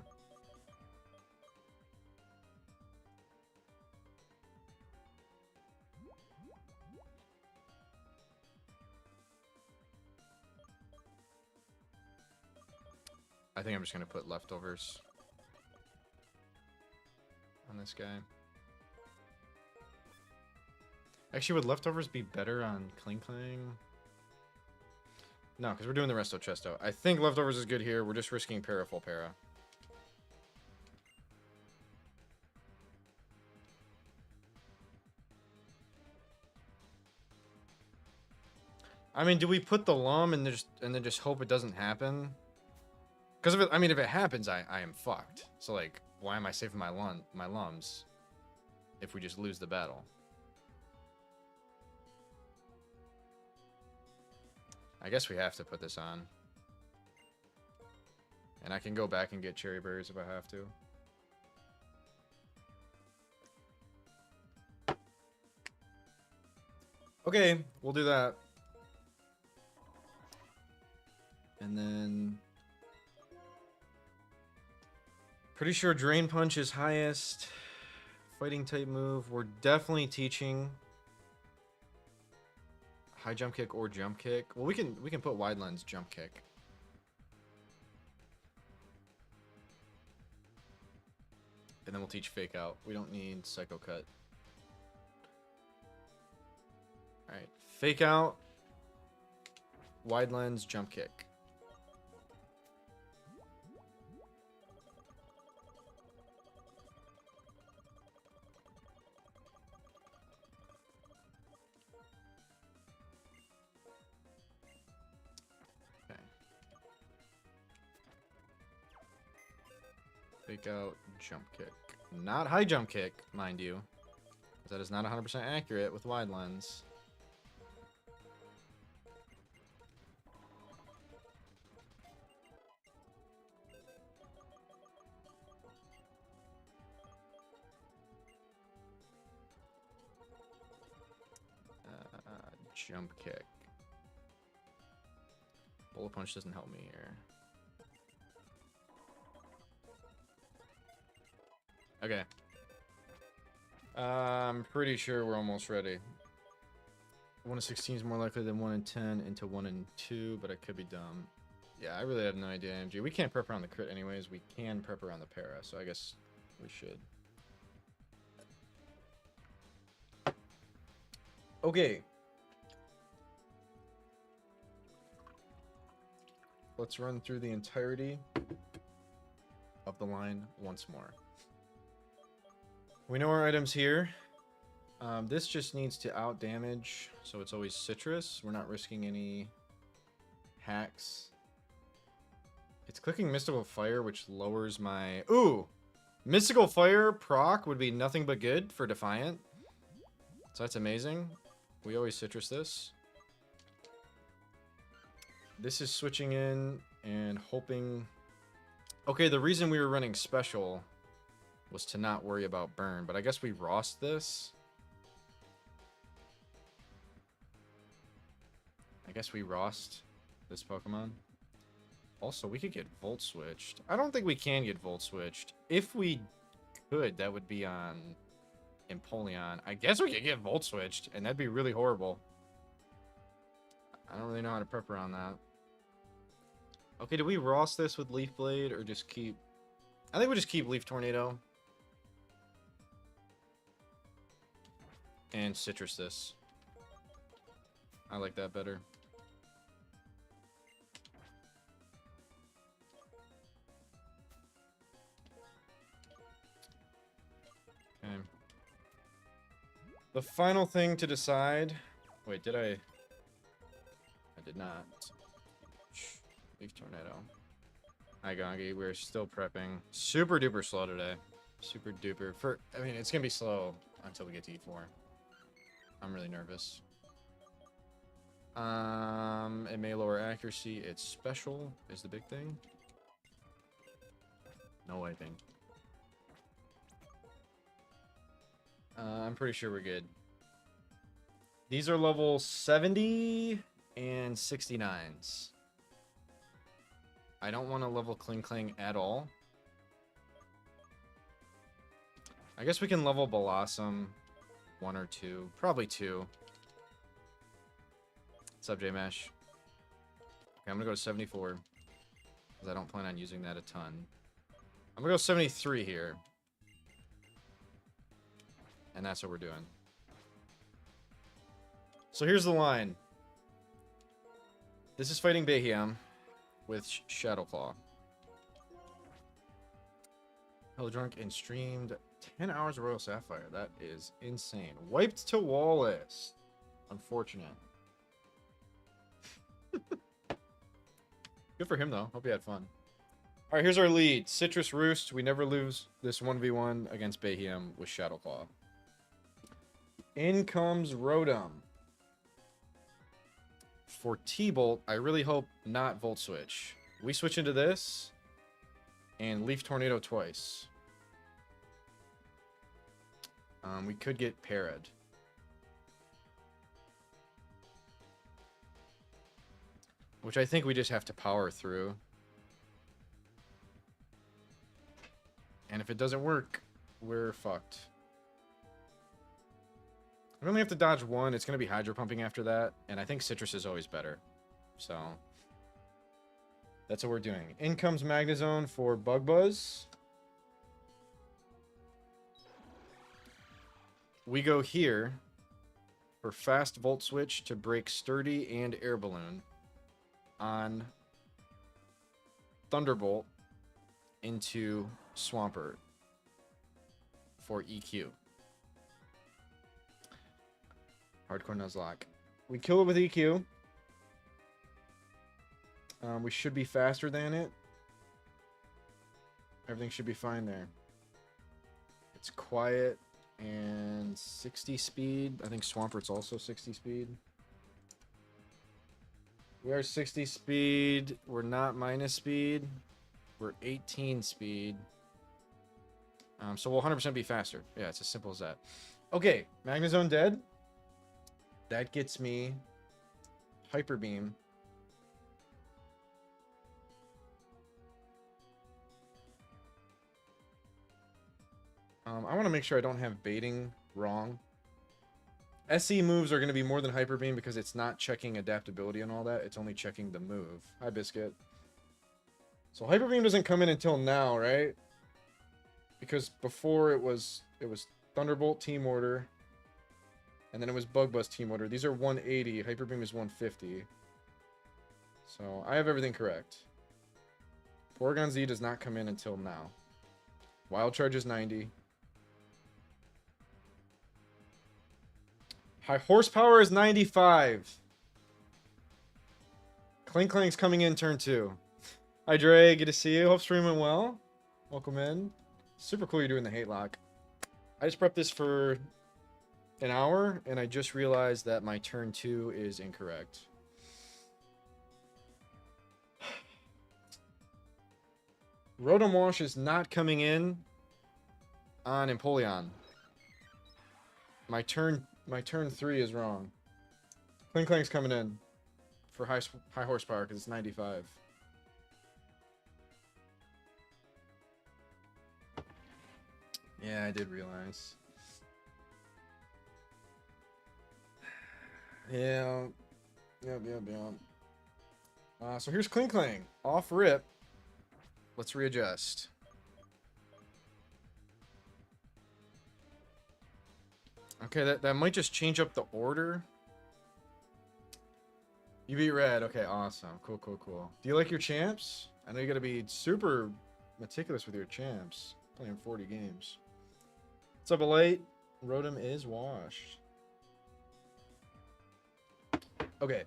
I think I'm just going to put Leftovers on this guy. Actually, would Leftovers be better on Klinklang? No, because we're doing the Resto Chesto. I think Leftovers is good here. We're just risking Para full Para. I mean, do we put the Lum and then just hope it doesn't happen? Because if it happens, I am fucked. So like, why am I saving my Lums if we just lose the battle? I guess we have to put this on. And I can go back and get Cherry Berries if I have to. Okay, we'll do that. And then... pretty sure Drain Punch is highest. Fighting type move. We're definitely teaching high jump kick or jump kick. Well, we can put wide lens jump kick. And then we'll teach fake out. We don't need Psycho Cut. Alright. Fake out. Wide lens jump kick. Fake out, jump kick. Not high jump kick, mind you. that is not 100% accurate with wide lens. Jump kick. Bullet punch doesn't help me here. Okay. I'm pretty sure we're almost ready. 1 in 16 is more likely than 1 in 10 into 1 in 2, but I could be dumb. Yeah, I really have no idea, MG. We can't prep around the crit anyways. We can prep around the para, so I guess we should. Okay. Let's run through the entirety of the line once more. We know our items here. This just needs to out damage, so it's always citrus. We're not risking any hacks. It's clicking Mystical Fire, which lowers my... Ooh! Mystical Fire proc would be nothing but good for Defiant. So that's amazing. We always citrus this. This is switching in and hoping... Okay, the reason we were running special was to not worry about burn, but I guess we Rost this. I guess we Rost this Pokemon. Also, we could get Volt Switched. I don't think we can get Volt Switched. If we could, that would be on Empoleon. I guess we could get Volt Switched, and that'd be really horrible. I don't really know how to prep around that. Okay, do we Rost this with Leaf Blade, or just keep... I think we just keep Leaf Tornado. And citrus this. I like that better. Okay. The final thing to decide... Wait, did I did not. Leaf Tornado. Hi, Gongi. We're still prepping. Super duper slow today. Super duper. I mean, it's going to be slow until we get to E4. I'm really nervous. It may lower accuracy. It's special is the big thing. No wiping. I'm pretty sure we're good. These are level 70 and 69s. I don't want to level Klinklang at all. I guess we can level Blossom 1 or 2. Probably 2. What's up, J-Mesh? Okay, I'm going to go to 74. Because I don't plan on using that a ton. I'm going to go 73 here. And that's what we're doing. So here's the line. This is fighting Beheeyem with Shadow Claw. Hella drunk and streamed 10 hours of Royal Sapphire. That is insane. Wiped to Wallace. Unfortunate. Good for him, though. Hope he had fun. All right, here's our lead. Citrus Roost. We never lose this 1v1 against Beheeyem with Shadow Claw. In comes Rotom. For T-Bolt, I really hope not Volt Switch. We switch into this and Leaf Tornado twice. We could get Parad. Which I think we just have to power through. And if it doesn't work, we're fucked. We only have to dodge one. It's going to be Hydro Pumping after that. And I think Citrus is always better. So, that's what we're doing. In comes Magnezone for Bug Buzz. We go here for Fast Volt Switch to break Sturdy and Air Balloon on Thunderbolt into Swampert for EQ. Hardcore Nuzlocke. We kill it with EQ. We should be faster than it. Everything should be fine there. It's quiet. And 60 speed. I think Swampert's also 60 speed. We are 60 speed. We're not minus speed. We're 18 speed. So we'll 100% be faster. Yeah, it's as simple as that. Okay, Magnezone dead. That gets me Hyper Beam. I want to make sure I don't have baiting wrong. SE moves are going to be more than Hyper Beam because it's not checking adaptability and all that. It's only checking the move. Hi, Biscuit. So Hyper Beam doesn't come in until now, right? Because before it was Thunderbolt Team Order. And then it was Bug Buzz Team Order. These are 180. Hyper Beam is 150. So I have everything correct. Porygon-Z does not come in until now. Wild Charge is 90. High Horsepower is 95. Klinklang's coming in turn 2. Hi, Dre. Good to see you. Hope stream went well. Welcome in. Super cool you're doing the hate lock. I just prepped this for an hour, and I just realized that my turn 2 is incorrect. Rotom-Wash is not coming in on Empoleon. My turn 3 is wrong. Klinklang's coming in for high horsepower because it's 95. Yeah, I did realize. Yeah. Yep. So here's Klinklang. Off rip. Let's readjust. Okay, that might just change up the order. You beat Red. Okay, awesome. Cool. Do you like your champs? I know you gotta be super meticulous with your champs. Playing 40 games. What's up, Elite? Rotom is washed. Okay.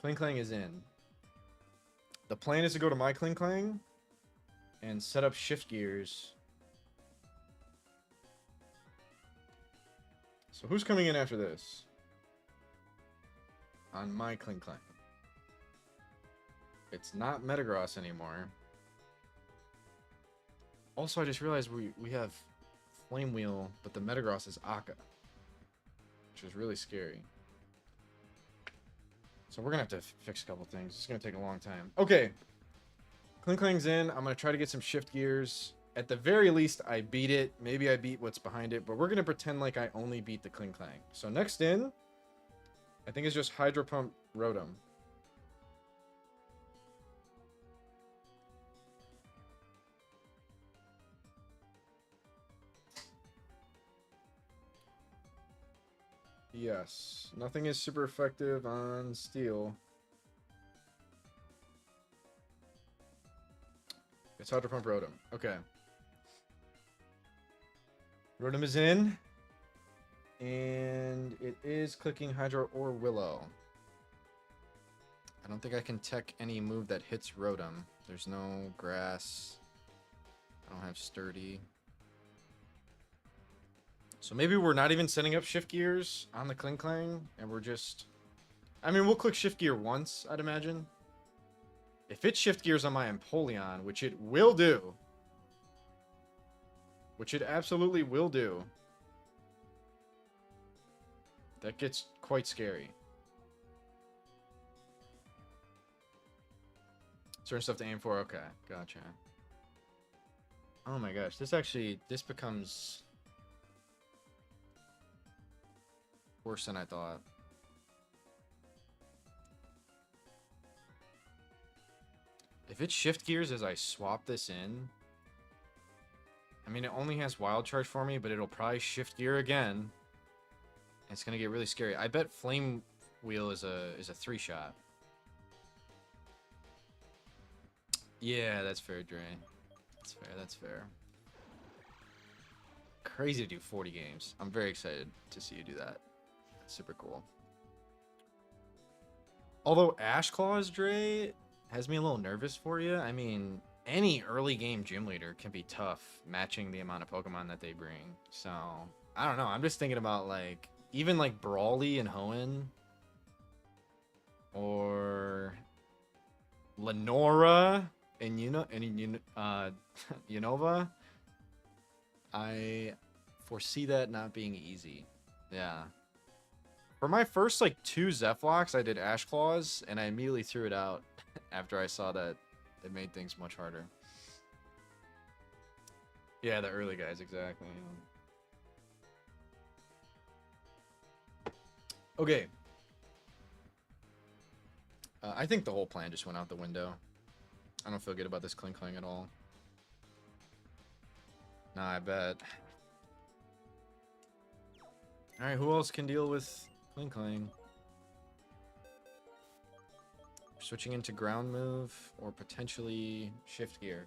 Klinklang is in. The plan is to go to my Klinklang and set up shift gears. So who's coming in after this? On my Klinklang. It's not Metagross anymore. Also, I just realized we have Flame Wheel, but the Metagross is Akka, which is really scary. So we're going to have to fix a couple things. It's going to take a long time. Okay. Klinklang's in. I'm going to try to get some shift gears. At the very least, I beat it. Maybe I beat what's behind it, but we're going to pretend like I only beat the Klinklang. So next in, I think it's just Hydro Pump Rotom. Yes, nothing is super effective on Steel. It's Hydro Pump Rotom. Okay. Rotom is in. And it is clicking Hydro or Willow. I don't think I can tech any move that hits Rotom. There's no Grass. I don't have Sturdy. So maybe we're not even setting up shift gears on the Klinklang, and we're just... I mean, we'll click shift gear once, I'd imagine. If it shift gears on my Empoleon, which it will do, which it absolutely will do, that gets quite scary. Certain stuff to aim for? Okay, gotcha. Oh my gosh, this becomes worse than I thought. If it shift gears as I swap this in, I mean, it only has Wild Charge for me, but it'll probably shift gear again. It's gonna get really scary. I bet Flame Wheel is a 3-shot. Yeah, that's fair, Dre. That's fair. Crazy to do 40 games. I'm very excited to see you do that. That's super cool. Although Ash Claws, Dre, has me a little nervous for you. I mean, any early game gym leader can be tough matching the amount of Pokemon that they bring. So, I don't know. I'm just thinking about like even like Brawly and Hoenn or Lenora and Unova. I foresee that not being easy. Yeah. For my first like 2 Zephlocks, I did Ash Claws and I immediately threw it out after I saw that it made things much harder. Yeah, the early guys, exactly. Okay. I think the whole plan just went out the window. I don't feel good about this Klinklang at all. Nah, I bet. Alright, who else can deal with Klinklang? Switching into ground move or potentially shift gear.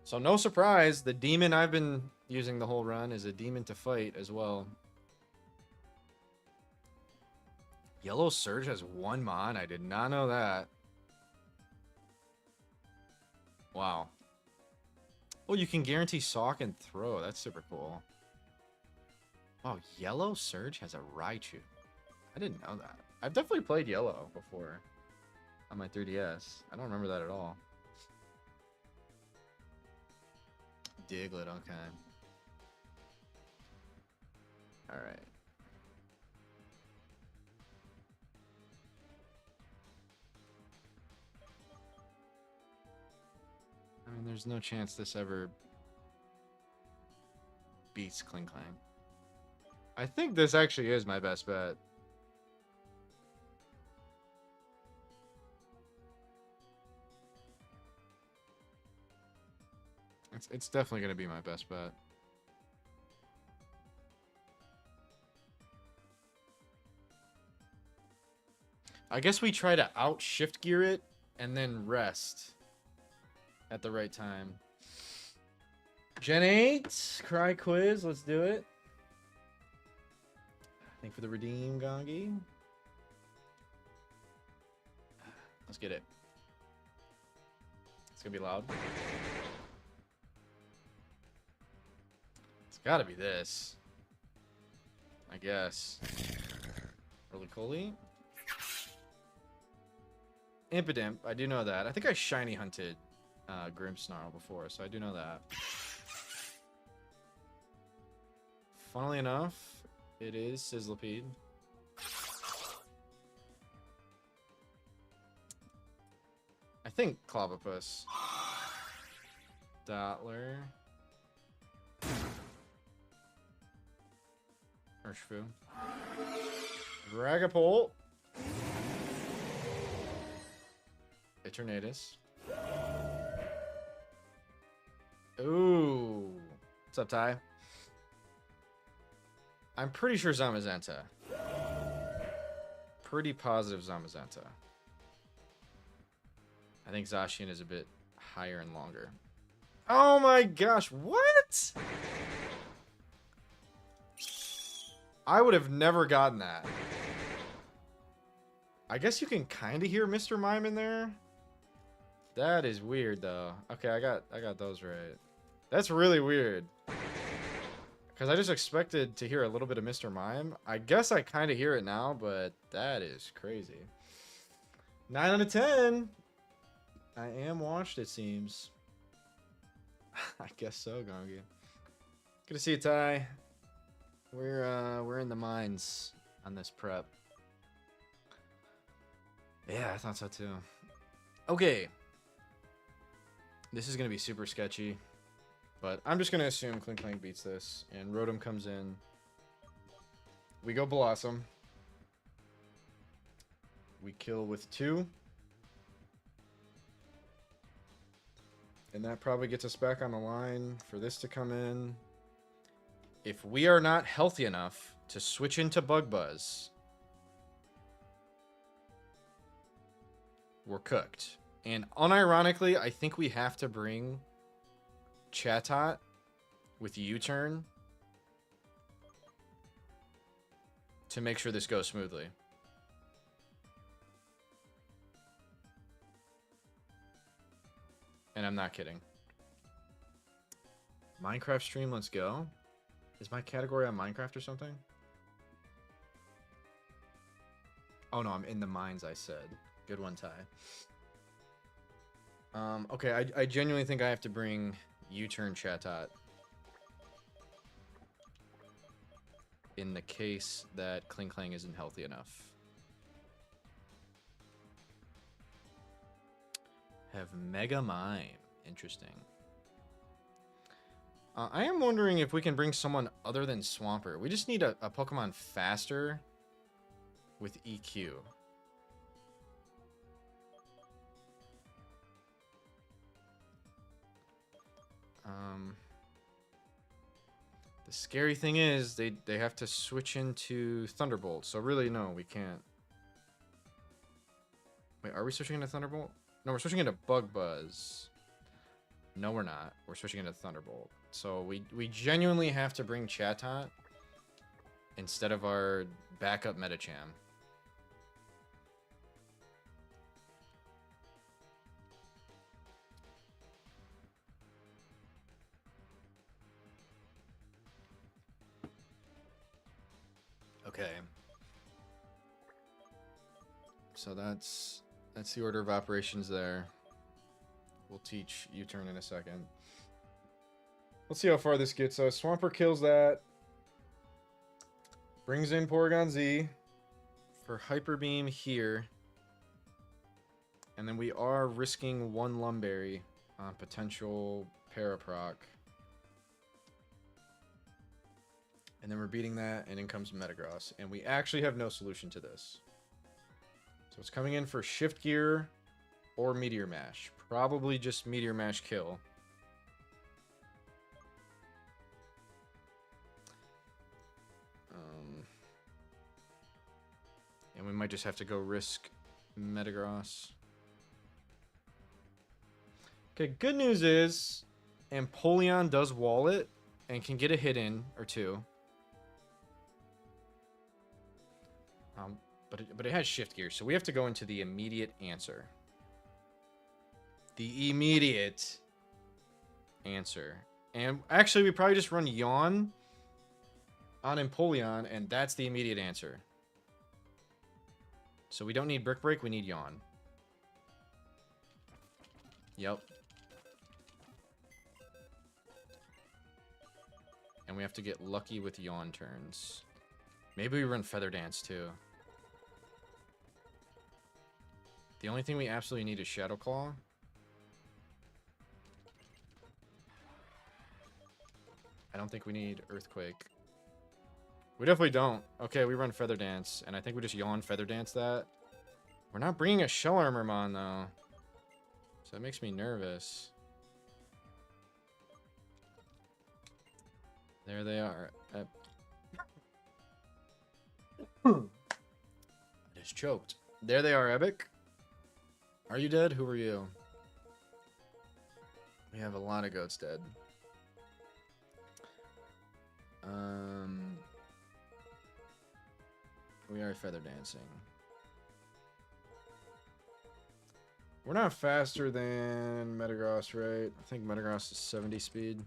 So no surprise, the demon I've been using the whole run is a demon to fight as well. Yellow Surge has 1 Mon? I did not know that. Wow. Oh, you can guarantee Sawk and Throw. That's super cool. Wow, Yellow Surge has a Raichu. I didn't know that. I've definitely played Yellow before on my 3DS. I don't remember that at all. Diglett, okay. Alright. I mean, there's no chance this ever beats Klinklang. I think this actually is my best bet. It's definitely going to be my best bet. I guess we try to out shift gear it and then rest at the right time. Gen 8, Cry Quiz, let's do it. Thank for the redeem, Gongi. Let's get it. It's gonna be loud. It's gotta be this. I guess. Roly-Poly. Impidimp, I do know that. I think I shiny hunted Grimmsnarl before, so I do know that. Funnily enough, it is Sizzlipede. I think Clobbopus. Dottler. Urshifu. Dragapult. Eternatus. Ooh. What's up, Ty? I'm pretty sure Zamazenta. Pretty positive Zamazenta. I think Zacian is a bit higher and longer. Oh my gosh, what? I would have never gotten that. I guess you can kind of hear Mr. Mime in there. That is weird though. Okay, I got those right. That's really weird. Because I just expected to hear a little bit of Mr. Mime. I guess I kind of hear it now, but that is crazy. 9 out of 10. I am washed, it seems. I guess so, Gongi. Good to see you, Ty. We're in the mines on this prep. Yeah, I thought so too. Okay. This is gonna be super sketchy. But I'm just going to assume Klinklang beats this, and Rotom comes in. We go Blossom. We kill with 2. And that probably gets us back on the line for this to come in. If we are not healthy enough to switch into Bug Buzz, we're cooked. And unironically, I think we have to bring Chatot with U-turn to make sure this goes smoothly. And I'm not kidding. Minecraft stream, let's go. Is my category on Minecraft or something? Oh no, I'm in the mines, I said. Good one, Ty. Okay, I genuinely think I have to bring U-turn Chatot. In the case that Klinklang isn't healthy enough. Have Mega Mime. Interesting. I am wondering if we can bring someone other than Swampert. We just need a Pokemon faster with EQ. The scary thing is they have to switch into Thunderbolt. So really, no, we can't. Wait, are we switching into Thunderbolt? No, we're switching into Bug Buzz. No, we're not. We're switching into Thunderbolt. So we genuinely have to bring Chatot instead of our backup Metacham. Okay. So that's the order of operations there. We'll teach U-turn in a second. Let's see how far this gets us. Swampert kills that. Brings in Porygon-Z for Hyper Beam here. And then we are risking one Lumberry on potential Paraproc. And then we're beating that, and in comes Metagross. And we actually have no solution to this. So it's coming in for Shift Gear or Meteor Mash. Probably just Meteor Mash kill. And we might just have to go risk Metagross. Okay, good news is Empoleon does wall it and can get a hit in or two. But it has Shift Gear, so we have to go into the immediate answer. The immediate answer. And actually, we probably just run Yawn on Empoleon, and that's the immediate answer. So we don't need Brick Break, we need Yawn. Yep. And we have to get lucky with Yawn turns. Maybe we run Feather Dance too. The only thing we absolutely need is Shadow Claw. I don't think we need Earthquake. We definitely don't. Okay, we run Feather Dance, and I think we just Yawn Feather Dance that. We're not bringing a Shell Armormon, though. So that makes me nervous. There they are. It is choked. There they are, Epic. Are you dead? Who are you? We have a lot of goats dead. We are Feather Dancing. We're not faster than Metagross, right? I think Metagross is 70 speed.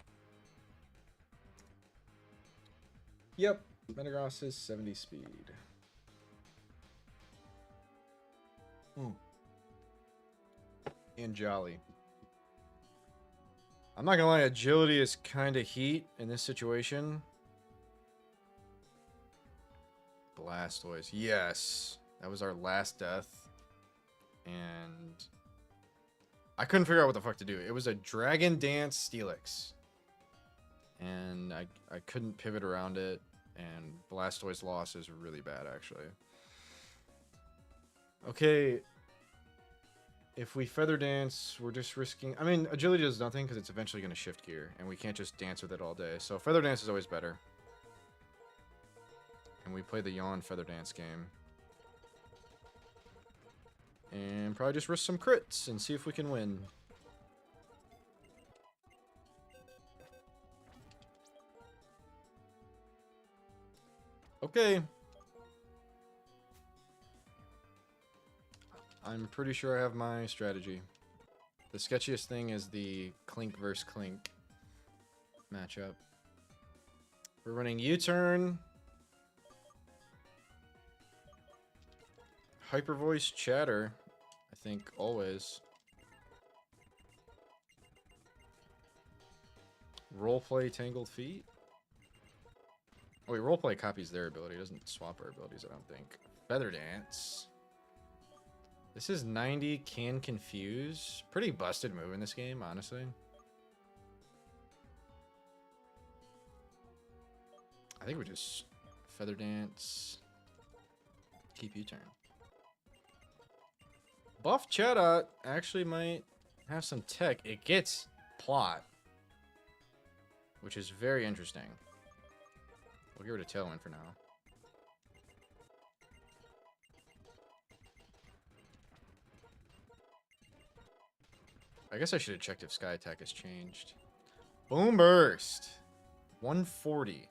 Yep, Metagross is 70 speed. And Jolly. I'm not gonna lie, agility is kind of heat in this situation. Blastoise, yes. That was our last death. And I couldn't figure out what the fuck to do. It was a Dragon Dance Steelix. And I couldn't pivot around it. And Blastoise loss is really bad, actually. Okay. If we Feather Dance, we're just risking... I mean, agility does nothing because it's eventually going to Shift Gear. And we can't just dance with it all day. So Feather Dance is always better. And we play the Yawn Feather Dance game. And probably just risk some crits and see if we can win. Okay. I'm pretty sure I have my strategy. The sketchiest thing is the Klink versus Klink matchup. We're running U-turn. Hyper voice chatter, I think, always. Roleplay Tangled Feet. Oh wait, roleplay copies their ability. It doesn't swap our abilities, I don't think. Feather Dance. This is 90, can confuse. Pretty busted move in this game, honestly. I think we just Feather Dance. Keep U-turn. Buff Chatot actually might have some tech. It gets plot, which is very interesting. We'll get rid of Tailwind for now. I guess I should have checked if Sky Attack has changed. Boom Burst. 140.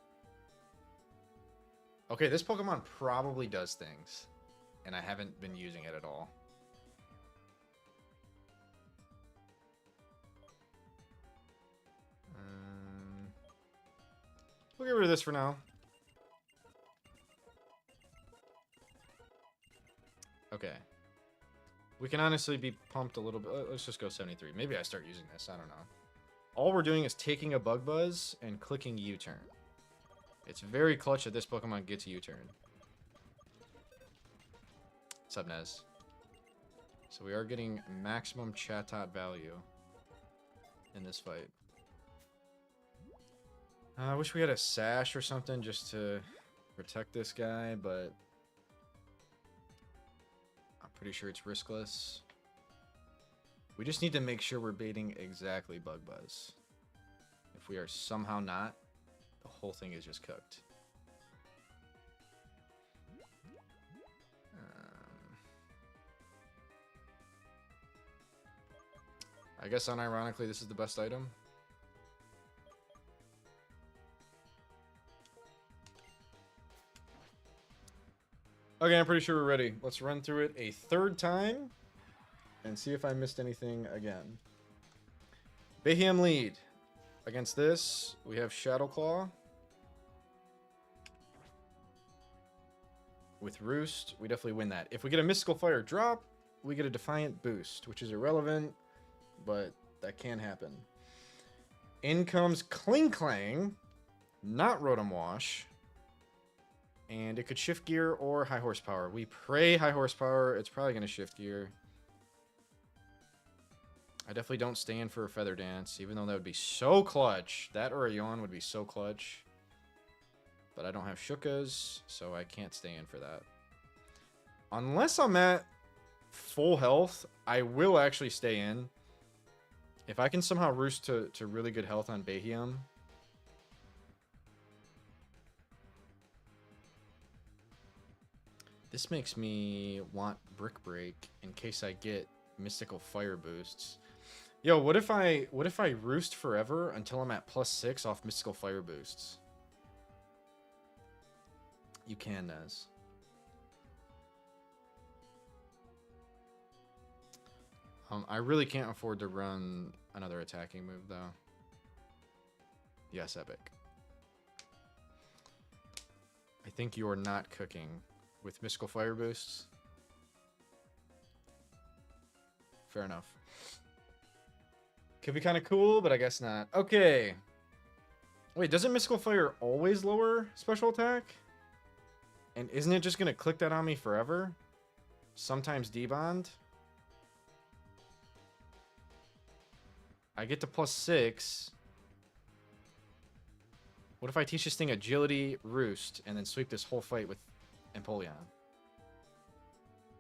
Okay, this Pokemon probably does things, and I haven't been using it at all. We'll get rid of this for now. Okay. We can honestly be pumped a little bit. Let's just go 73. Maybe I start using this. I don't know. All we're doing is taking a Bug Buzz and clicking U-turn. It's very clutch that this Pokemon gets U-turn. What's up, Nez? So we are getting maximum Chatot value in this fight. I wish we had a Sash or something just to protect this guy, but I'm pretty sure it's riskless. We just need to make sure we're baiting exactly Bug Buzz. If we are somehow not, the whole thing is just cooked. I guess unironically this is the best item. Okay, I'm pretty sure we're ready. Let's run through it a third time and see if I missed anything again. Beheeyem lead. Against this, we have Shadow Claw. With Roost, we definitely win that. If we get a Mystical Fire drop, we get a Defiant boost, which is irrelevant, but that can happen. In comes Klinklang, not Rotom-Wash. And it could shift gear or high horsepower. We pray high horsepower. It's probably going to shift gear. I definitely don't stand for a Feather Dance, even though that would be so clutch. That or a Yawn would be so clutch. But I don't have Shukas, so I can't stay in for that. Unless I'm at full health, I will actually stay in. If I can somehow roost to really good health on Beheeyem. This makes me want Brick Break in case I get Mystical Fire boosts. Yo, what if I roost forever until I'm at +6 off Mystical Fire boosts? You can, Nez. I really can't afford to run another attacking move though. Yes, Epic. I think you are not cooking with Mystical Fire boosts. Fair enough. Could be kind of cool, but I guess not. Okay. Wait, doesn't Mystical Fire always lower special attack? And isn't it just going to click that on me forever? Sometimes debond? I get to +6. What if I teach this thing Agility, Roost, and then sweep this whole fight with Empoleon?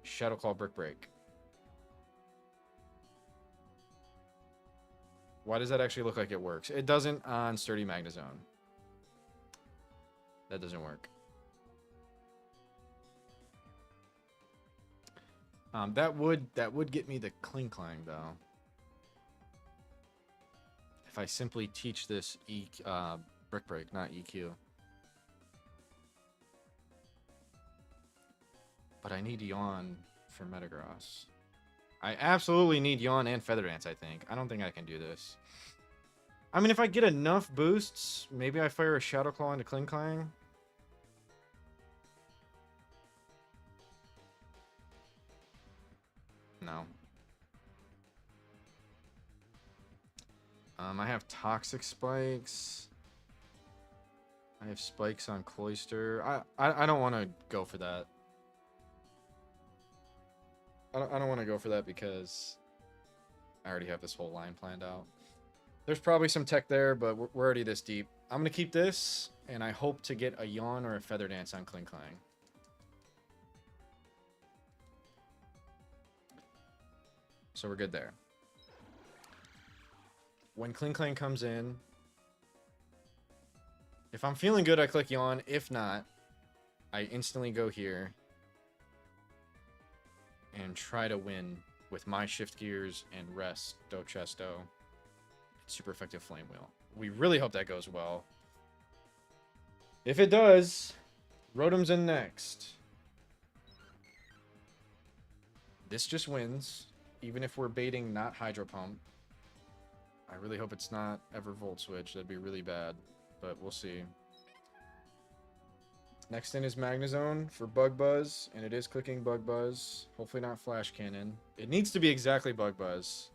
Shadow Claw, Brick Break. Why does that actually look like it works? It doesn't on Sturdy Magnezone. That doesn't work. That would get me the Klinklang though. If I simply teach this Brick Break, not EQ. But I need Yawn for Metagross. I absolutely need Yawn and Feather Dance, I think. I don't think I can do this. I mean, if I get enough boosts, maybe I fire a Shadow Claw into Klinklang. No. I have Toxic Spikes. I have Spikes on Cloyster. I don't want to go for that. I don't want to go for that because I already have this whole line planned out. There's probably some tech there, but we're already this deep. I'm going to keep this, and I hope to get a Yawn or a Feather Dance on Klinklang. So we're good there. When Klinklang comes in, if I'm feeling good, I click Yawn. If not, I instantly go here and try to win with my Shift Gears and Rest, Do Chesto, super effective Flame Wheel. We really hope that goes well. If it does, Rotom's in next. This just wins, even if we're baiting not Hydro Pump. I really hope it's not ever Volt Switch. That'd be really bad, but we'll see. Next in is Magnezone for Bug Buzz, and it is clicking Bug Buzz. Hopefully not Flash Cannon. It needs to be exactly Bug Buzz.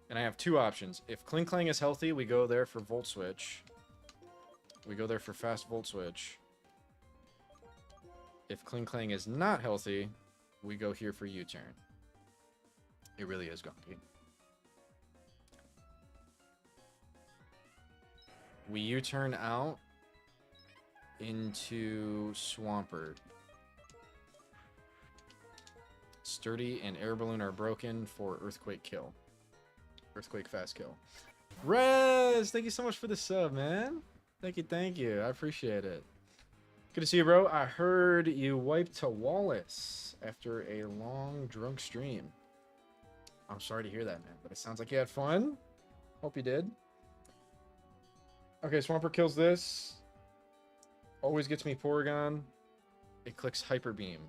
And I have two options. If Klinklang is healthy, we go there for Volt Switch. We go there for Fast Volt Switch. If Klinklang is not healthy, we go here for U-Turn. It really is gonky. We U-turn out into Swampert. Sturdy and Air Balloon are broken for Earthquake kill. Earthquake fast kill. Rez, thank you so much for the sub, man. Thank you. I appreciate it. Good to see you, bro. I heard you wiped to Wallace after a long drunk stream. I'm sorry to hear that, man, but it sounds like you had fun. Hope you did. Okay, Swampert kills this. Always gets me Porygon. It clicks Hyper Beam.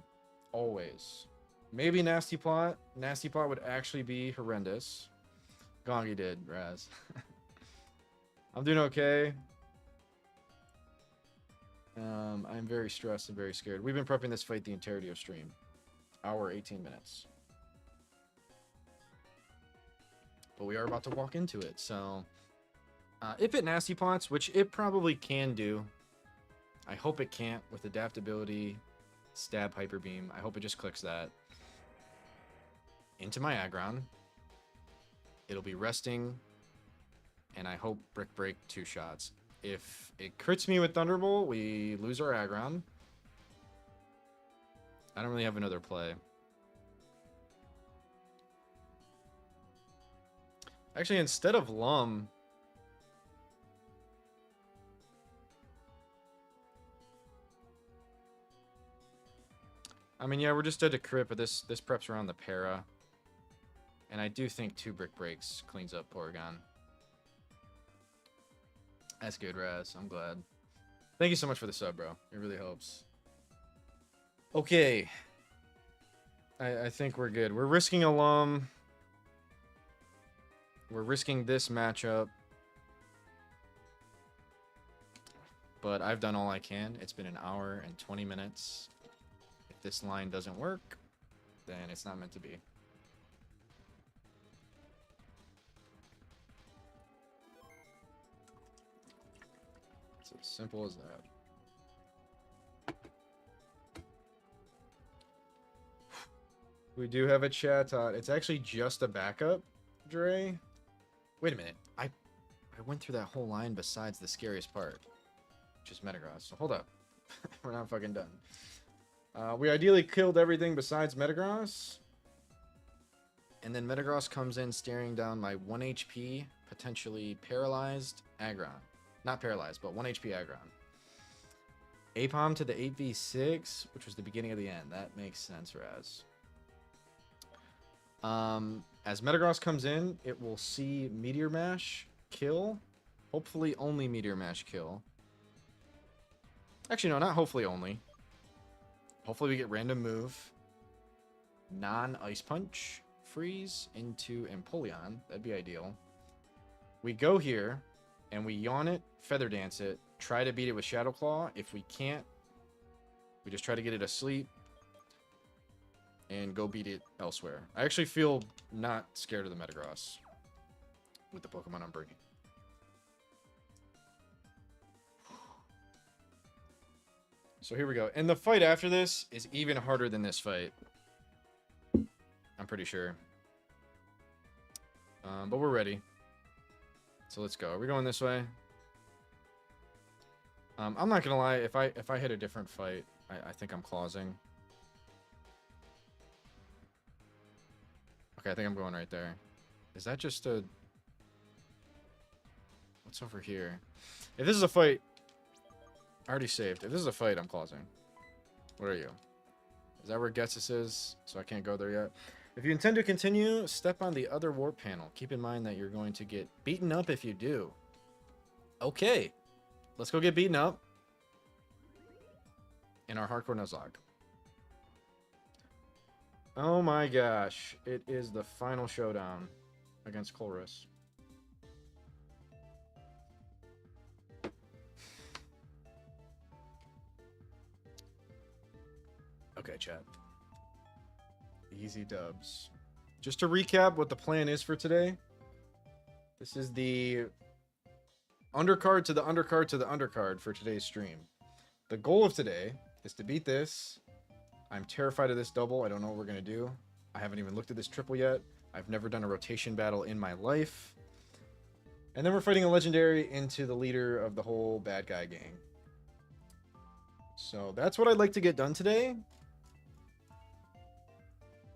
Always. Maybe Nasty Plot. Nasty Plot would actually be horrendous. Gongi did, Raz. I'm doing okay. I'm very stressed and very scared. We've been prepping this fight the entirety of stream. Hour, 18 minutes. But we are about to walk into it, so... if it Nasty Plots, which it probably can do. I hope it can't with Adaptability, Stab, Hyper Beam. I hope it just clicks that. Into my Aggron. It'll be resting. And I hope Brick Break 2 shots. If it crits me with Thunderbolt, we lose our Aggron. I don't really have another play. Actually, instead of Lum... I mean, yeah, we're just dead to crit, but this preps around the para. And I do think 2 Brick Breaks cleans up Porygon. That's good, Raz. I'm glad. Thank you so much for the sub, bro. It really helps. Okay. I think we're good. We're risking a Lum. We're risking this matchup. But I've done all I can. It's been an hour and 20 minutes. If this line doesn't work, then it's not meant to be. It's as simple as that. We do have a chat. It's actually just a backup, Dre. Wait a minute. I went through that whole line besides the scariest part, which is Metagross. So hold up. We're not fucking done. We ideally killed everything besides Metagross. And then Metagross comes in staring down my 1 HP, potentially paralyzed Aggron. Not paralyzed, but 1 HP Aggron. Apom to the 8v6, which was the beginning of the end. That makes sense, Raz. As Metagross comes in, it will see Meteor Mash kill. Hopefully only Meteor Mash kill. Actually, no, not hopefully only. Hopefully we get random move. Non-Ice Punch freeze into Empoleon. That'd be ideal. We go here, and we yawn it, Feather Dance it, try to beat it with Shadow Claw. If we can't, we just try to get it asleep and go beat it elsewhere. I actually feel not scared of the Metagross with the Pokemon I'm bringing. So here we go. And the fight after this is even harder than this fight. I'm pretty sure. But we're ready. So let's go. Are we going this way? I'm not gonna lie. If I hit a different fight, I think I'm clawsing. Okay, I think I'm going right there. Is that just a... What's over here? If this is a fight... I already saved. If this is a fight, I'm clawsing. What are you? Is that where Getsus is? So I can't go there yet. If you intend to continue, step on the other warp panel. Keep in mind that you're going to get beaten up if you do. Okay. Let's go get beaten up in our Hardcore Nuzlocke. Oh my gosh. It is the final showdown against Colress. Okay, chat. Easy dubs. Just to recap what the plan is for today. This is the undercard to the undercard to the undercard for today's stream. The goal of today is to beat this. I'm terrified of this double. I don't know what we're going to do. I haven't even looked at this triple yet. I've never done a rotation battle in my life. And then we're fighting a legendary into the leader of the whole bad guy gang. So that's what I'd like to get done today.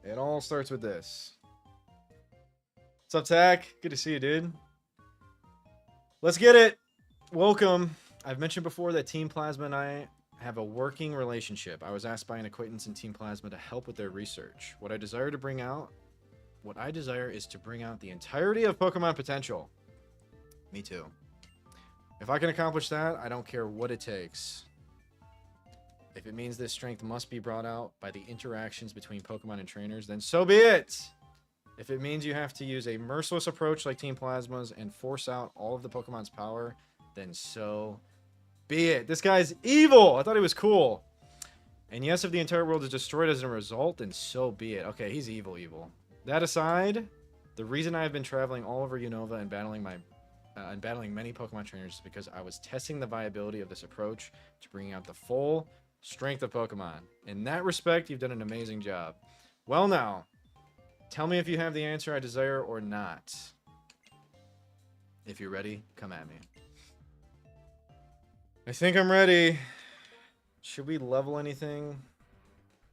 It all starts with this. What's up, Tack? Good to see you, dude. Let's get it. Welcome. I've mentioned before that Team Plasma and I have a working relationship. I was asked by an acquaintance in Team Plasma to help with their research. What I desire is to bring out the entirety of Pokemon potential. Me too. If I can accomplish that, I don't care what it takes. If it means this strength must be brought out by the interactions between Pokemon and trainers, then so be it! If it means you have to use a merciless approach like Team Plasma's and force out all of the Pokemon's power, then so be it. This guy's evil! I thought he was cool. And yes, if the entire world is destroyed as a result, then so be it. Okay, he's evil. That aside, the reason I have been traveling all over Unova and battling many Pokemon trainers is because I was testing the viability of this approach to bringing out the full strength of Pokemon. In that respect, you've done an amazing job. Well now, tell me if you have the answer I desire or not. If you're ready, come at me. I think I'm ready. Should we level anything?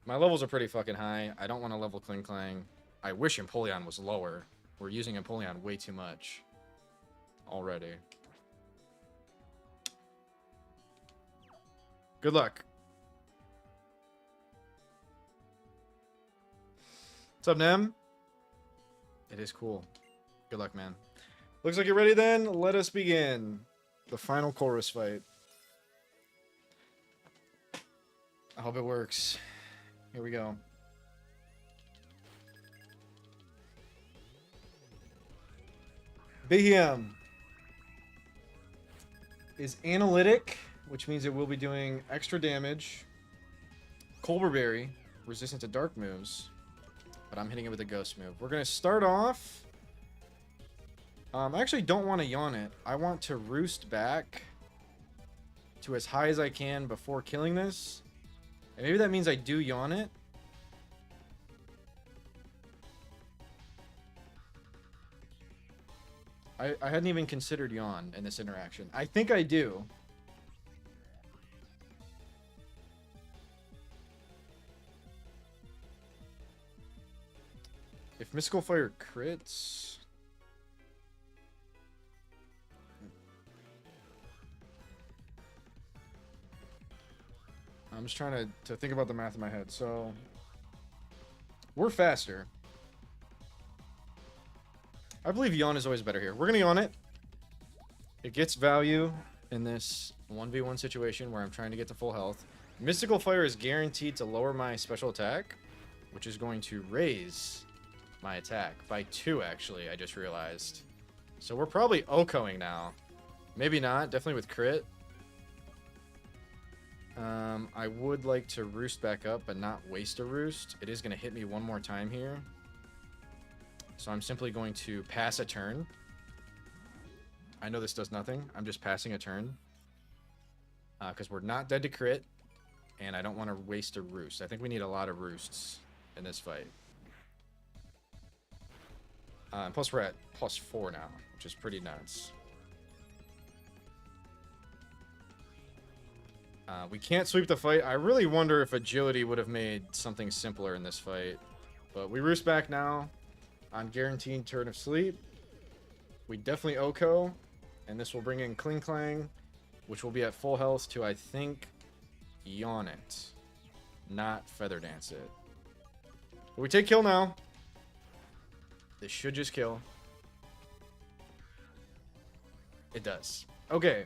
My levels are pretty fucking high. I don't want to level Klinklang. I wish Empoleon was lower. We're using Empoleon way too much already. Good luck. What's up, Nem? It is cool. Good luck, man. Looks like you're ready then. Let us begin the final chorus fight. I hope it works. Here we go. Beheeyem is analytic, which means it will be doing extra damage. Colbur Berry, resistant to dark moves. But I'm hitting it with a ghost move. We're going to start off. I actually don't want to yawn it. I want to roost back to as high as I can before killing this. And maybe that means I do yawn it. I hadn't even considered yawn in this interaction. I think I do. If Mystical Fire crits... I'm just trying to think about the math in my head. So, we're faster. I believe yawn is always better here. We're going to yawn it. It gets value in this 1v1 situation where I'm trying to get to full health. Mystical Fire is guaranteed to lower my special attack, which is going to raise my attack. By 2, actually, I just realized. So we're probably OHKOing now. Maybe not. Definitely with crit. I would like to roost back up, but not waste a roost. It is going to hit me one more time here. So I'm simply going to pass a turn. I know this does nothing. I'm just passing a turn. Because we're not dead to crit. And I don't want to waste a roost. I think we need a lot of roosts in this fight. Plus we're at +4 now, which is pretty nuts. We can't sweep the fight. I really wonder if agility would have made something simpler in this fight. But we roost back now on guaranteed turn of sleep. We definitely OHKO. And this will bring in Klinklang, which will be at full health to, I think, Yawn it. Not Feather Dance it. But we take kill now. This should just kill. It does. Okay.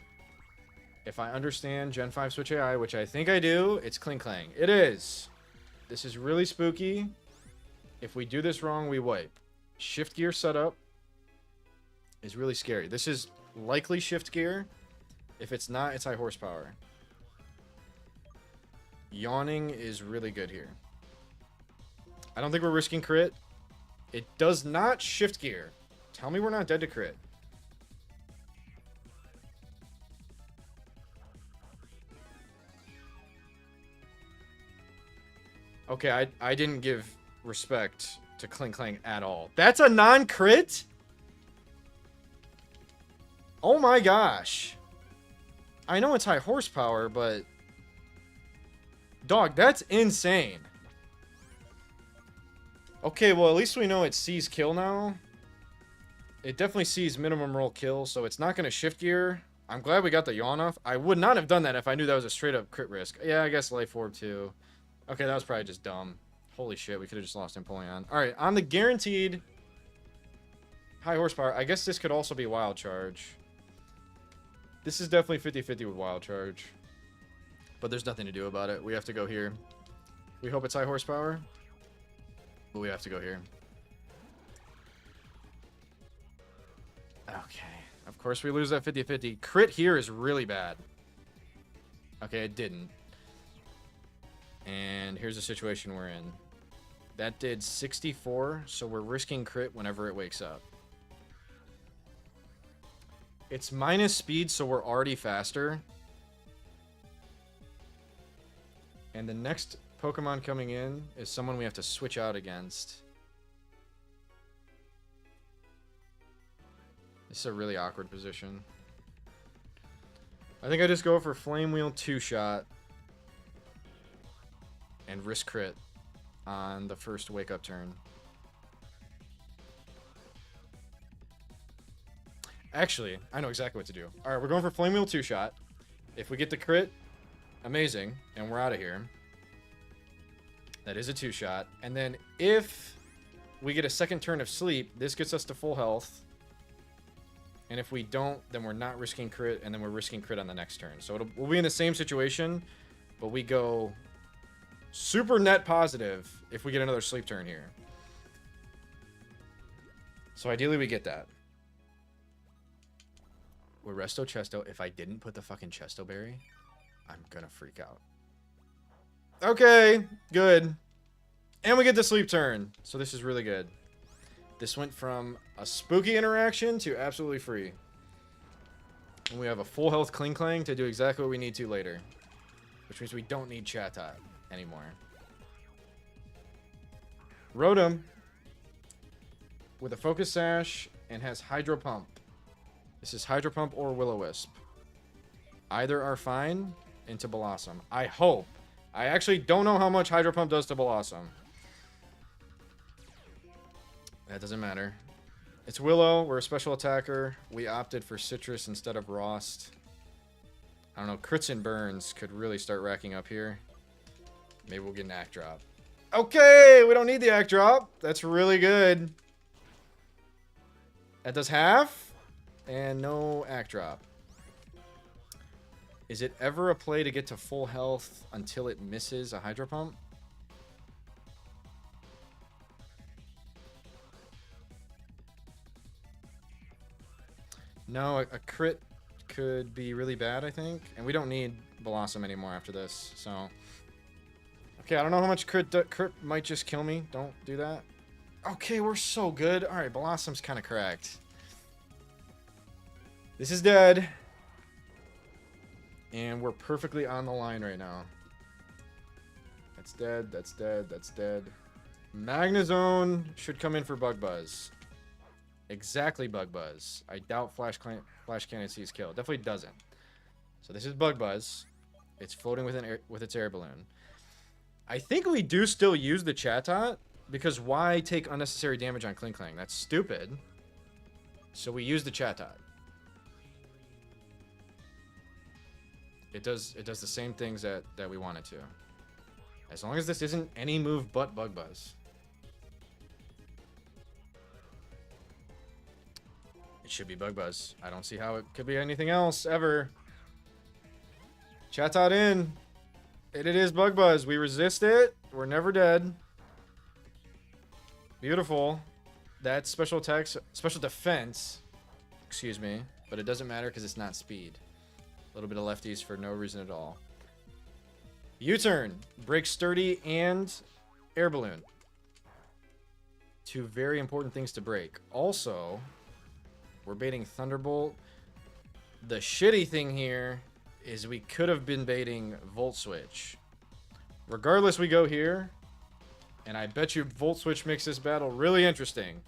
If I understand Gen 5 Switch AI, which I think I do, it's Klinklang. It is. This is really spooky. If we do this wrong, we wipe. Shift gear setup is really scary. This is likely shift gear. If it's not, it's high horsepower. Yawning is really good here. I don't think we're risking crit. It does not shift gear. Tell me we're not dead to crit. Okay, I didn't give respect to Klinklang at all. That's a non-crit? Oh my gosh. I know it's high horsepower, but... Dog, that's insane. Okay, well, at least we know it sees kill now. It definitely sees minimum roll kill, so it's not going to shift gear. I'm glad we got the yawn off. I would not have done that if I knew that was a straight-up crit risk. Yeah, I guess Life Orb, too. Okay, that was probably just dumb. Holy shit, we could have just lost Empoleon. Alright, on the guaranteed high horsepower, I guess this could also be Wild Charge. This is definitely 50-50 with Wild Charge. But there's nothing to do about it. We have to go here. We hope it's high horsepower. But we have to go here. Okay. Of course we lose that 50-50. Crit here is really bad. Okay, it didn't. And here's the situation we're in. That did 64, so we're risking crit whenever it wakes up. It's minus speed, so we're already faster. And the next Pokemon coming in is someone we have to switch out against. This is a really awkward position. I think I just go for Flame Wheel 2-shot. And risk crit on the first wake up turn. Actually, I know exactly what to do. Alright, we're going for Flame Wheel 2-shot. If we get the crit, amazing. And we're out of here. That is a 2-shot. And then if we get a second turn of sleep, this gets us to full health. And if we don't, then we're not risking crit, and then we're risking crit on the next turn. So we'll be in the same situation, but we go... super net positive if we get another sleep turn here. So ideally we get that. We're Resto Chesto. If I didn't put the fucking Chesto Berry, I'm gonna freak out. Okay, good. And we get the sleep turn. So this is really good. This went from a spooky interaction to absolutely free. And we have a full health Klinklang to do exactly what we need to later. Which means we don't need Chatot anymore. Rotom with a Focus Sash and has Hydro Pump. This is Hydro Pump or Will-O-Wisp. Either are fine into Blossom. I hope. I actually don't know how much Hydro Pump does to Blossom. That doesn't matter. It's Willow. We're a special attacker. We opted for Citrus instead of Rost. I don't know. Crits and burns could really start racking up here. Maybe we'll get an Act Drop. Okay, we don't need the Act Drop. That's really good. That does half. And no Act Drop. Is it ever a play to get to full health until it misses a Hydro Pump? No, a crit could be really bad, I think. And we don't need Blossom anymore after this, so... Okay, I don't know how much crit might just kill me. Don't do that. Okay, we're so good. Alright, Blossom's kind of cracked. This is dead. And we're perfectly on the line right now. That's dead, that's dead, that's dead. Magnezone should come in for Bug Buzz. Exactly Bug Buzz. I doubt Flash Cannon sees kill. Definitely doesn't. So this is Bug Buzz. It's floating with its air balloon. I think we do still use the Chatot, because why take unnecessary damage on Klinklang? That's stupid. So we use the Chatot. It does the same things that we want it to. As long as this isn't any move but Bug Buzz. It should be Bug Buzz. I don't see how it could be anything else ever. Chatot in. It is Bug Buzz. We resist it. We're never dead. Beautiful. That's special attacks, special defense. Excuse me. But it doesn't matter because it's not speed. A little bit of lefties for no reason at all. U-turn. Break sturdy and air balloon. Two very important things to break. Also, we're baiting Thunderbolt. The shitty thing here is we could have been baiting Volt Switch. Regardless, we go here. And I bet you Volt Switch makes this battle really interesting.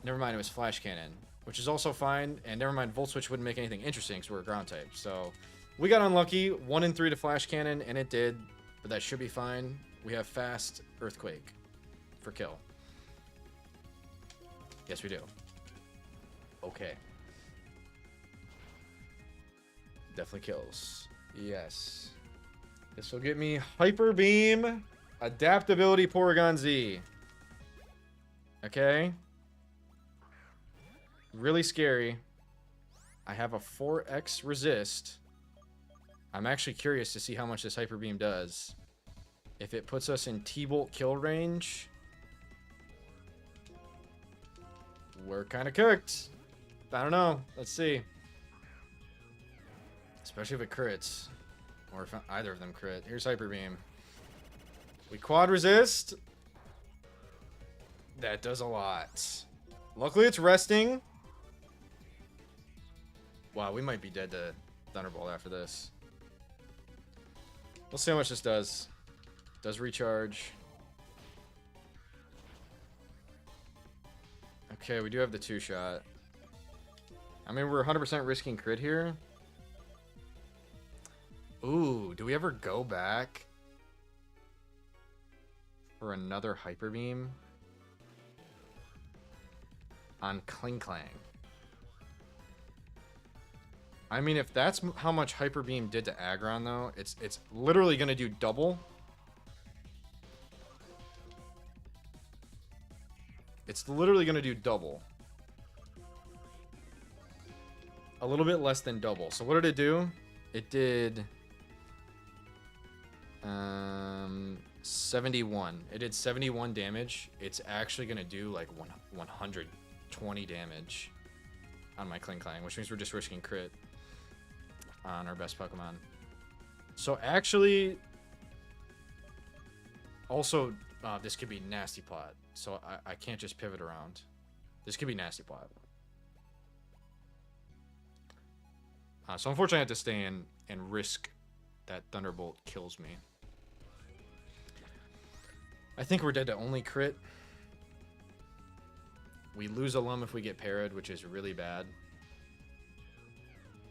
Never mind, it was Flash Cannon, which is also fine. And never mind, Volt Switch wouldn't make anything interesting because we're a ground type. So we got unlucky. 1 in 3 to Flash Cannon, and it did. But that should be fine. We have fast Earthquake for kill. Yes, we do. Okay. Definitely kills. Yes. This will get me Hyper Beam, Adaptability Porygon-Z. Okay. Really scary. I have a 4x resist. I'm actually curious to see how much this Hyper Beam does. If it puts us in T-Bolt kill range, we're kind of cooked. I don't know. Let's see. Especially if it crits. Or if either of them crit. Here's Hyper Beam. We quad resist. That does a lot. Luckily it's resting. Wow, we might be dead to Thunderbolt after this. We'll see how much this does. Does recharge. Okay, we do have the 2-shot. I mean, we're 100% risking crit here. Ooh, do we ever go back for another Hyper Beam on Klinklang? I mean, if that's how much Hyper Beam did to Aggron, though, it's literally going to do double. It's literally going to do double. A little bit less than double. So what did it do? It did 71. It did 71 damage. It's actually going to do like 120 damage on my Klinklang, which means we're just risking crit on our best Pokemon. So actually, also, this could be Nasty Plot. So I can't just pivot around. This could be Nasty Plot. So unfortunately I have to stay in and risk that Thunderbolt kills me. I think we're dead to only crit. We lose a Lum if we get parried, which is really bad.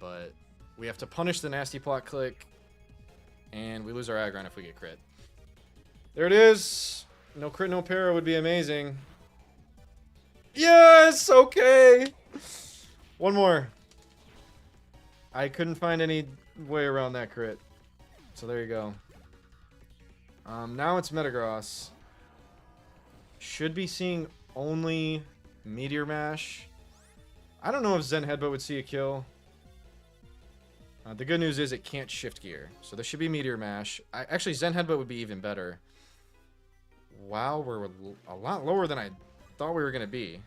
But we have to punish the Nasty Plot click. And we lose our Aggron if we get crit. There it is. No crit, no para would be amazing. Yes! Okay! One more. I couldn't find any way around that crit. So there you go. Now it's Metagross. Should be seeing only Meteor Mash. I don't know if Zen Headbutt would see a kill. The good news is it can't shift gear. So this should be Meteor Mash. Actually, Zen Headbutt would be even better. Wow, we're a lot lower than I thought we were going to be.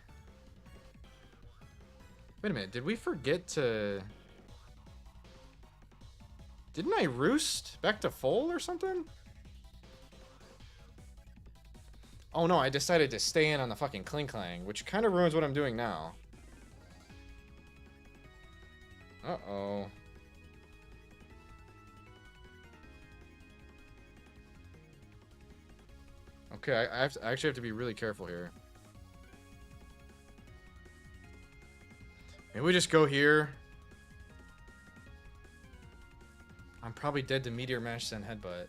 Wait a minute, did we forget to... Didn't I roost back to full or something? Oh no, I decided to stay in on the fucking Klinklang, which kind of ruins what I'm doing now. Uh-oh. Okay, I actually have to be really careful here. Maybe we just go here. I'm probably dead to Meteor Mash then Headbutt.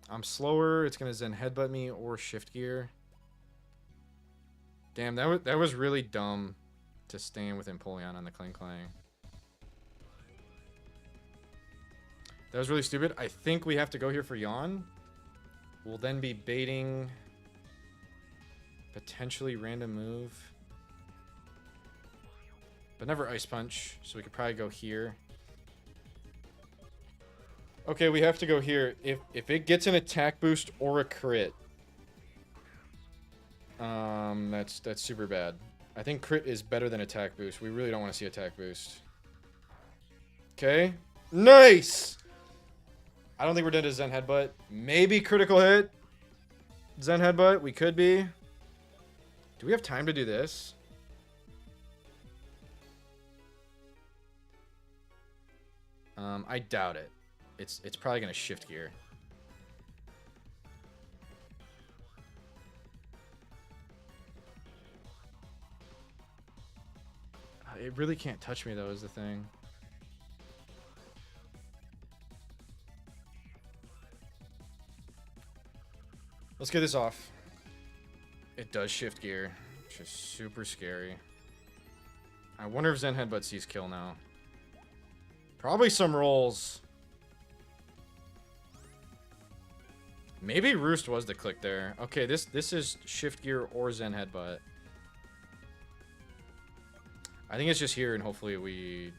I'm slower. It's gonna Zen Headbutt me or Shift Gear. Damn, that was really dumb to stay in with Empoleon on the Klinklang. That was really stupid. I think we have to go here for Yawn. We'll then be baiting potentially random move. But never Ice Punch, so we could probably go here. Okay, we have to go here. If it gets an attack boost or a crit, that's super bad. I think crit is better than attack boost. We really don't want to see attack boost. Okay, nice. I don't think we're dead to Zen Headbutt. Maybe critical hit. Zen Headbutt, we could be. Do we have time to do this? I doubt it. It's probably gonna Shift Gear. It really can't touch me though, is the thing. Let's get this off. It does Shift Gear, which is super scary. I wonder if Zen Headbutt sees kill now. Probably some rolls. Maybe Roost was the click there. Okay, this is Shift Gear or Zen Headbutt. I think it's just here, and hopefully we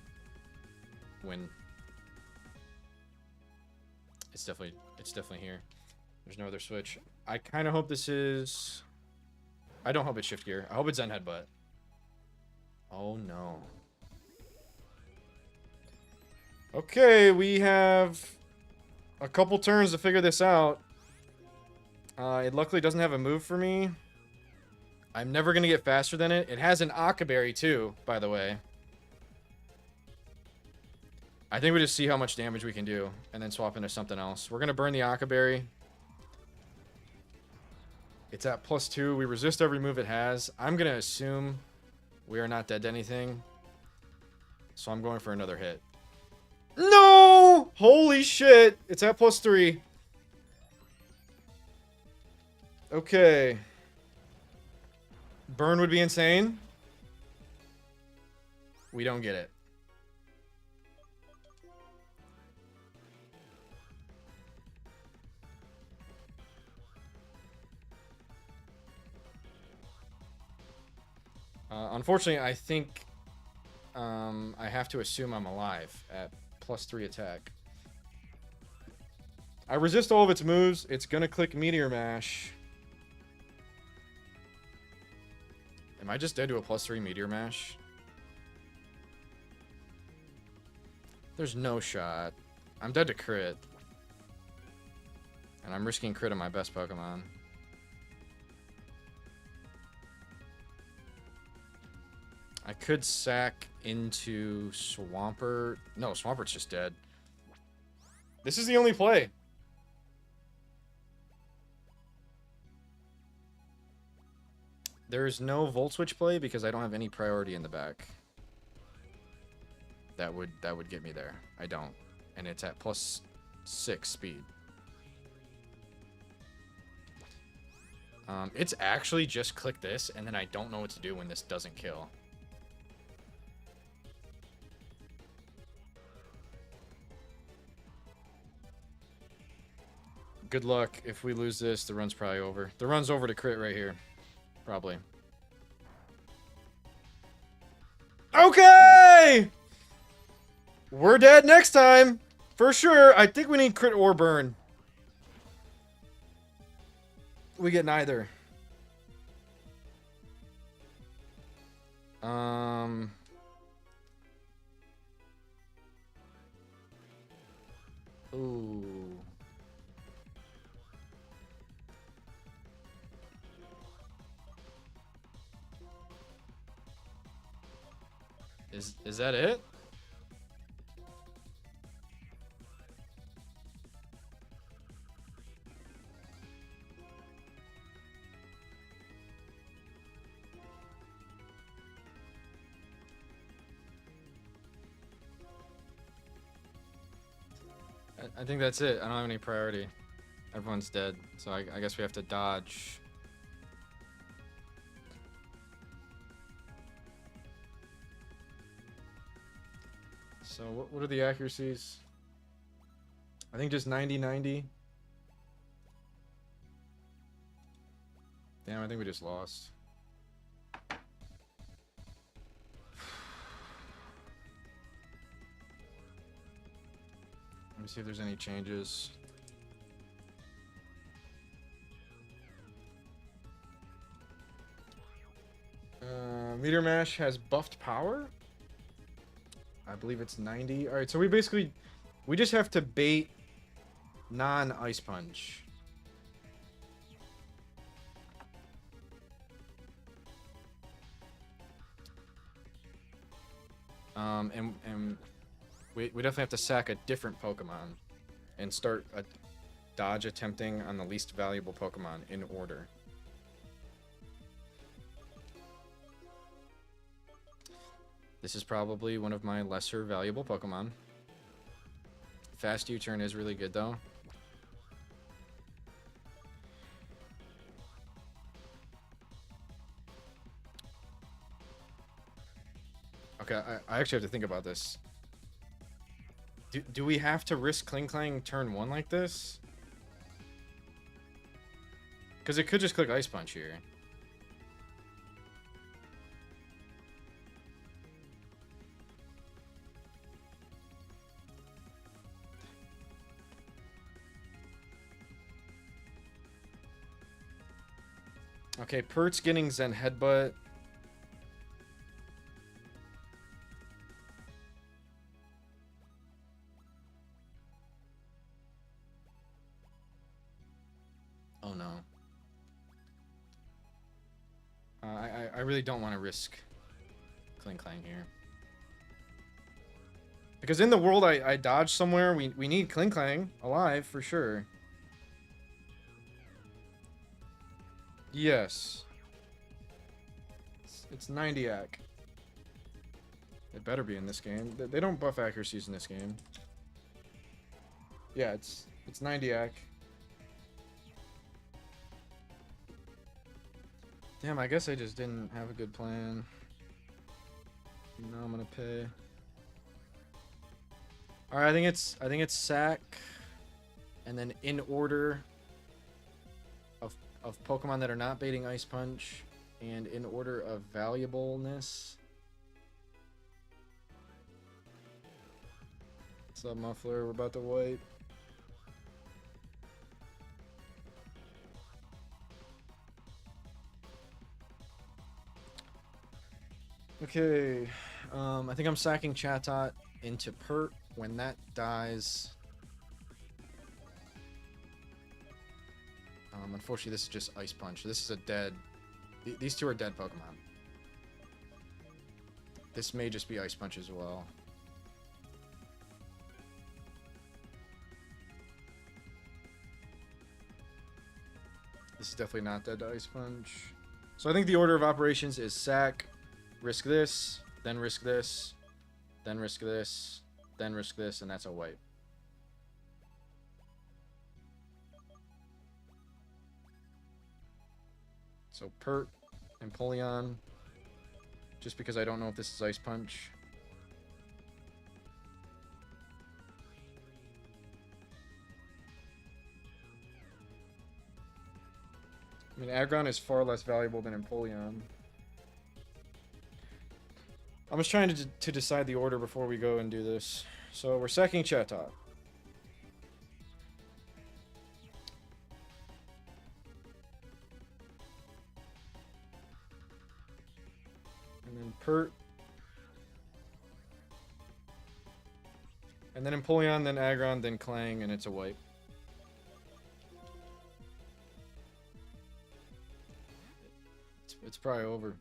win. It's definitely here. There's no other switch. I kind of hope this is... I don't hope it's Shift Gear. I hope it's Zen Headbutt. Oh no. Okay, we have a couple turns to figure this out. It luckily doesn't have a move for me. I'm never going to get faster than it. It has an Akaberry too, by the way. I think we just see how much damage we can do and then swap into something else. We're going to burn the Akaberry. It's at +2. We resist every move it has. I'm going to assume we are not dead to anything. So I'm going for another hit. No! Holy shit! It's at +3. Okay. Burn would be insane. We don't get it. Unfortunately, I think I have to assume I'm alive at +3 attack. I resist all of its moves. It's gonna click Meteor Mash. Am I just dead to a +3 Meteor Mash? There's no shot. I'm dead to crit. And I'm risking crit on my best Pokemon. I could sack into Swampert. No, Swampert's just dead. This is the only play. There's no Volt Switch play because I don't have any priority in the back. That would get me there. I don't. And it's at +6 speed. It's actually just click this, and then I don't know what to do when this doesn't kill. Good luck. If we lose this, the run's probably over. The run's over to crit right here. Probably. Okay! We're dead next time. For sure. I think we need crit or burn. We get neither. Ooh. Is that it? I think that's it. I don't have any priority. Everyone's dead, so I guess we have to dodge. So what are the accuracies? I think just 90-90. Damn, I think we just lost. Let me see if there's any changes. Meteor Mash has buffed power. I believe it's 90. All right, so we just have to bait non-Ice Punch. And we definitely have to sack a different Pokemon and start a dodge attempting on the least valuable Pokemon in order. This is probably one of my lesser valuable Pokemon. Fast U-turn is really good though. Okay, I actually have to think about this. Do we have to risk Klinklang turn 1 like this? Because it could just click Ice Punch here. Okay, Pert's getting Zen Headbutt. Oh no. I really don't want to risk Klinklang here. Because in the world I dodged somewhere, we need Klinklang alive for sure. Yes. It's 90-ac. It better be in this game. They don't buff accuracies in this game. Yeah, it's 90-ac. Damn, I guess I just didn't have a good plan. Now I'm gonna pay. All right, I think it's sack, and then in order of Pokemon that are not baiting Ice Punch, and in order of valuableness. What's up, Muffler? We're about to wipe. Okay, I think I'm sacking Chatot into Pert. When that dies, unfortunately, this is just Ice Punch. This is a dead. These two are dead Pokemon. This may just be Ice Punch as well. This is definitely not dead to Ice Punch. So I think the order of operations is sack, risk this, then risk this, then risk this, then risk this, and that's a wipe. So Pert and Empoleon, just because I don't know if this is Ice Punch. I mean, Aggron is far less valuable than Empoleon. I'm just trying to decide the order before we go and do this. So we're sacking Chatot. And then then Pert. And then Empoleon, then Aggron, then Klang, and it's a wipe. It's probably over.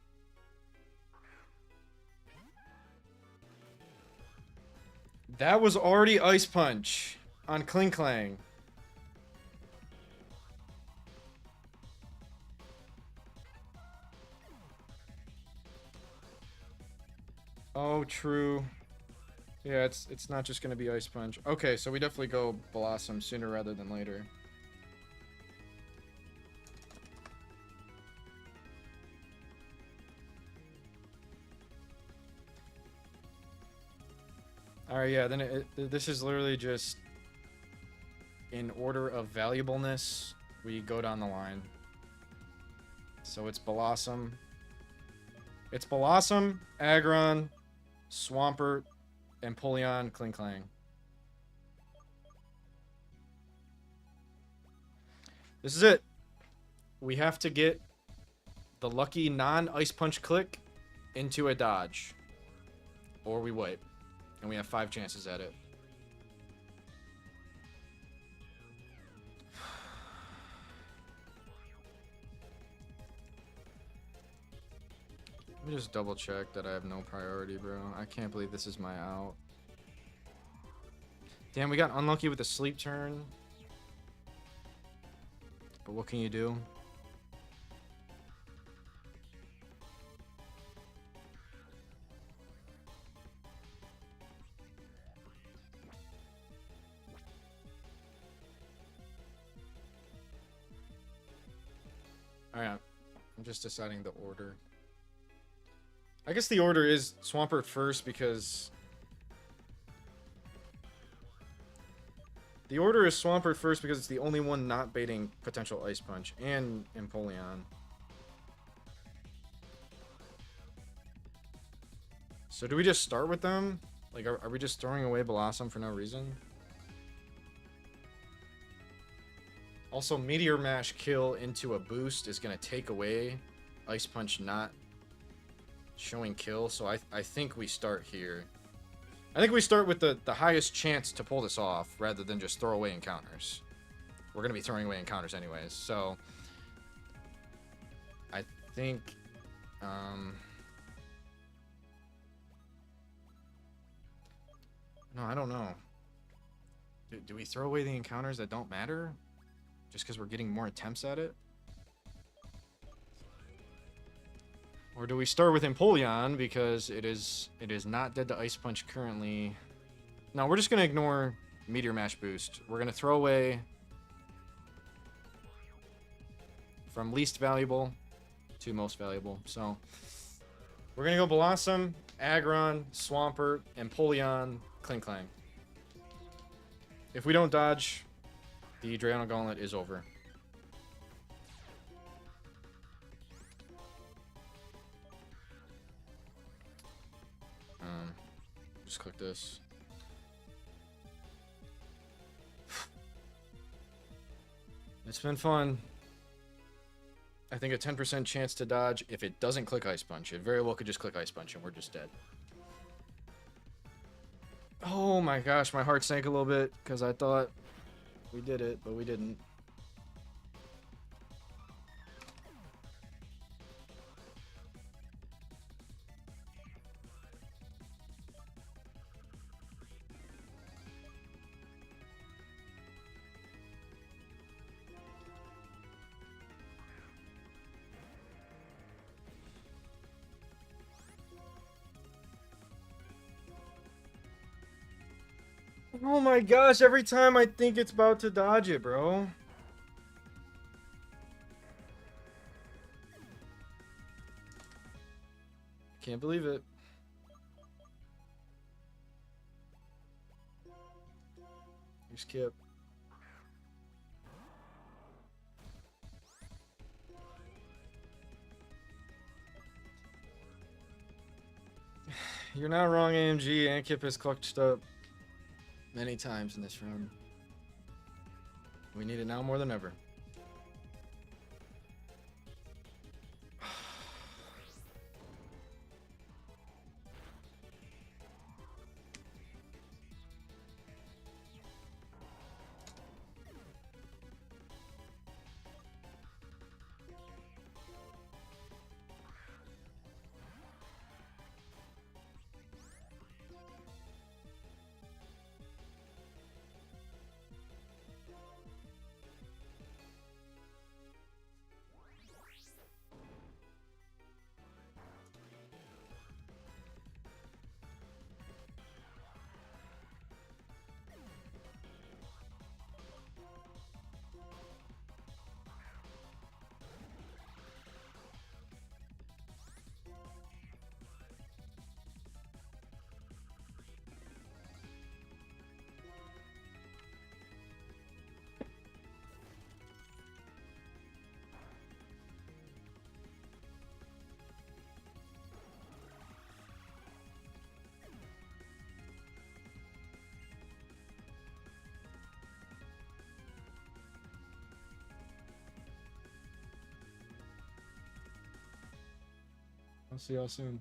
That was already Ice Punch on Klinklang. Oh, true. Yeah, it's not just gonna be Ice Punch. Okay, so we definitely go Blossom sooner rather than later. Alright, yeah, then this is literally just in order of valuableness. We go down the line. So it's Blossom. It's Blossom, Aggron, Swampert, Empoleon, Klinklang. This is it. We have to get the lucky non-Ice Punch click into a dodge. Or we wipe. And we have 5 chances at it. Let me just double check that I have no priority, bro. I can't believe this is my out. Damn, we got unlucky with the sleep turn. But what can you do? Alright, I'm just deciding the order. I guess the order is Swampert first because... The order is Swampert first because it's the only one not baiting potential Ice Punch, and Empoleon. So do we just start with them? Like, are we just throwing away Blossom for no reason? Also, Meteor Mash kill into a boost is going to take away Ice Punch not showing kill, so I think we start here. I think we start with the highest chance to pull this off, rather than just throw away encounters. We're going to be throwing away encounters anyways, so... I think... No, I don't know. Do we throw away the encounters that don't matter? Just because we're getting more attempts at it? Or do we start with Empoleon because it is not dead to Ice Punch currently? No, we're just going to ignore Meteor Mash boost. We're going to throw away from least valuable to most valuable. So we're going to go Blossom, Aggron, Swampert, Empoleon, Klinklang. If we don't dodge, the Drayano Gauntlet is over. Just click this. It's been fun. I think a 10% chance to dodge if it doesn't click Ice Punch. It very well could just click Ice Punch and we're just dead. Oh my gosh, my heart sank a little bit because I thought we did it, but we didn't. Oh my gosh, every time I think it's about to dodge it, bro. Can't believe it. Here's Kip. You're not wrong, AMG. And Kip has clutched up many times in this run. We need it now more than ever. I'll see y'all soon.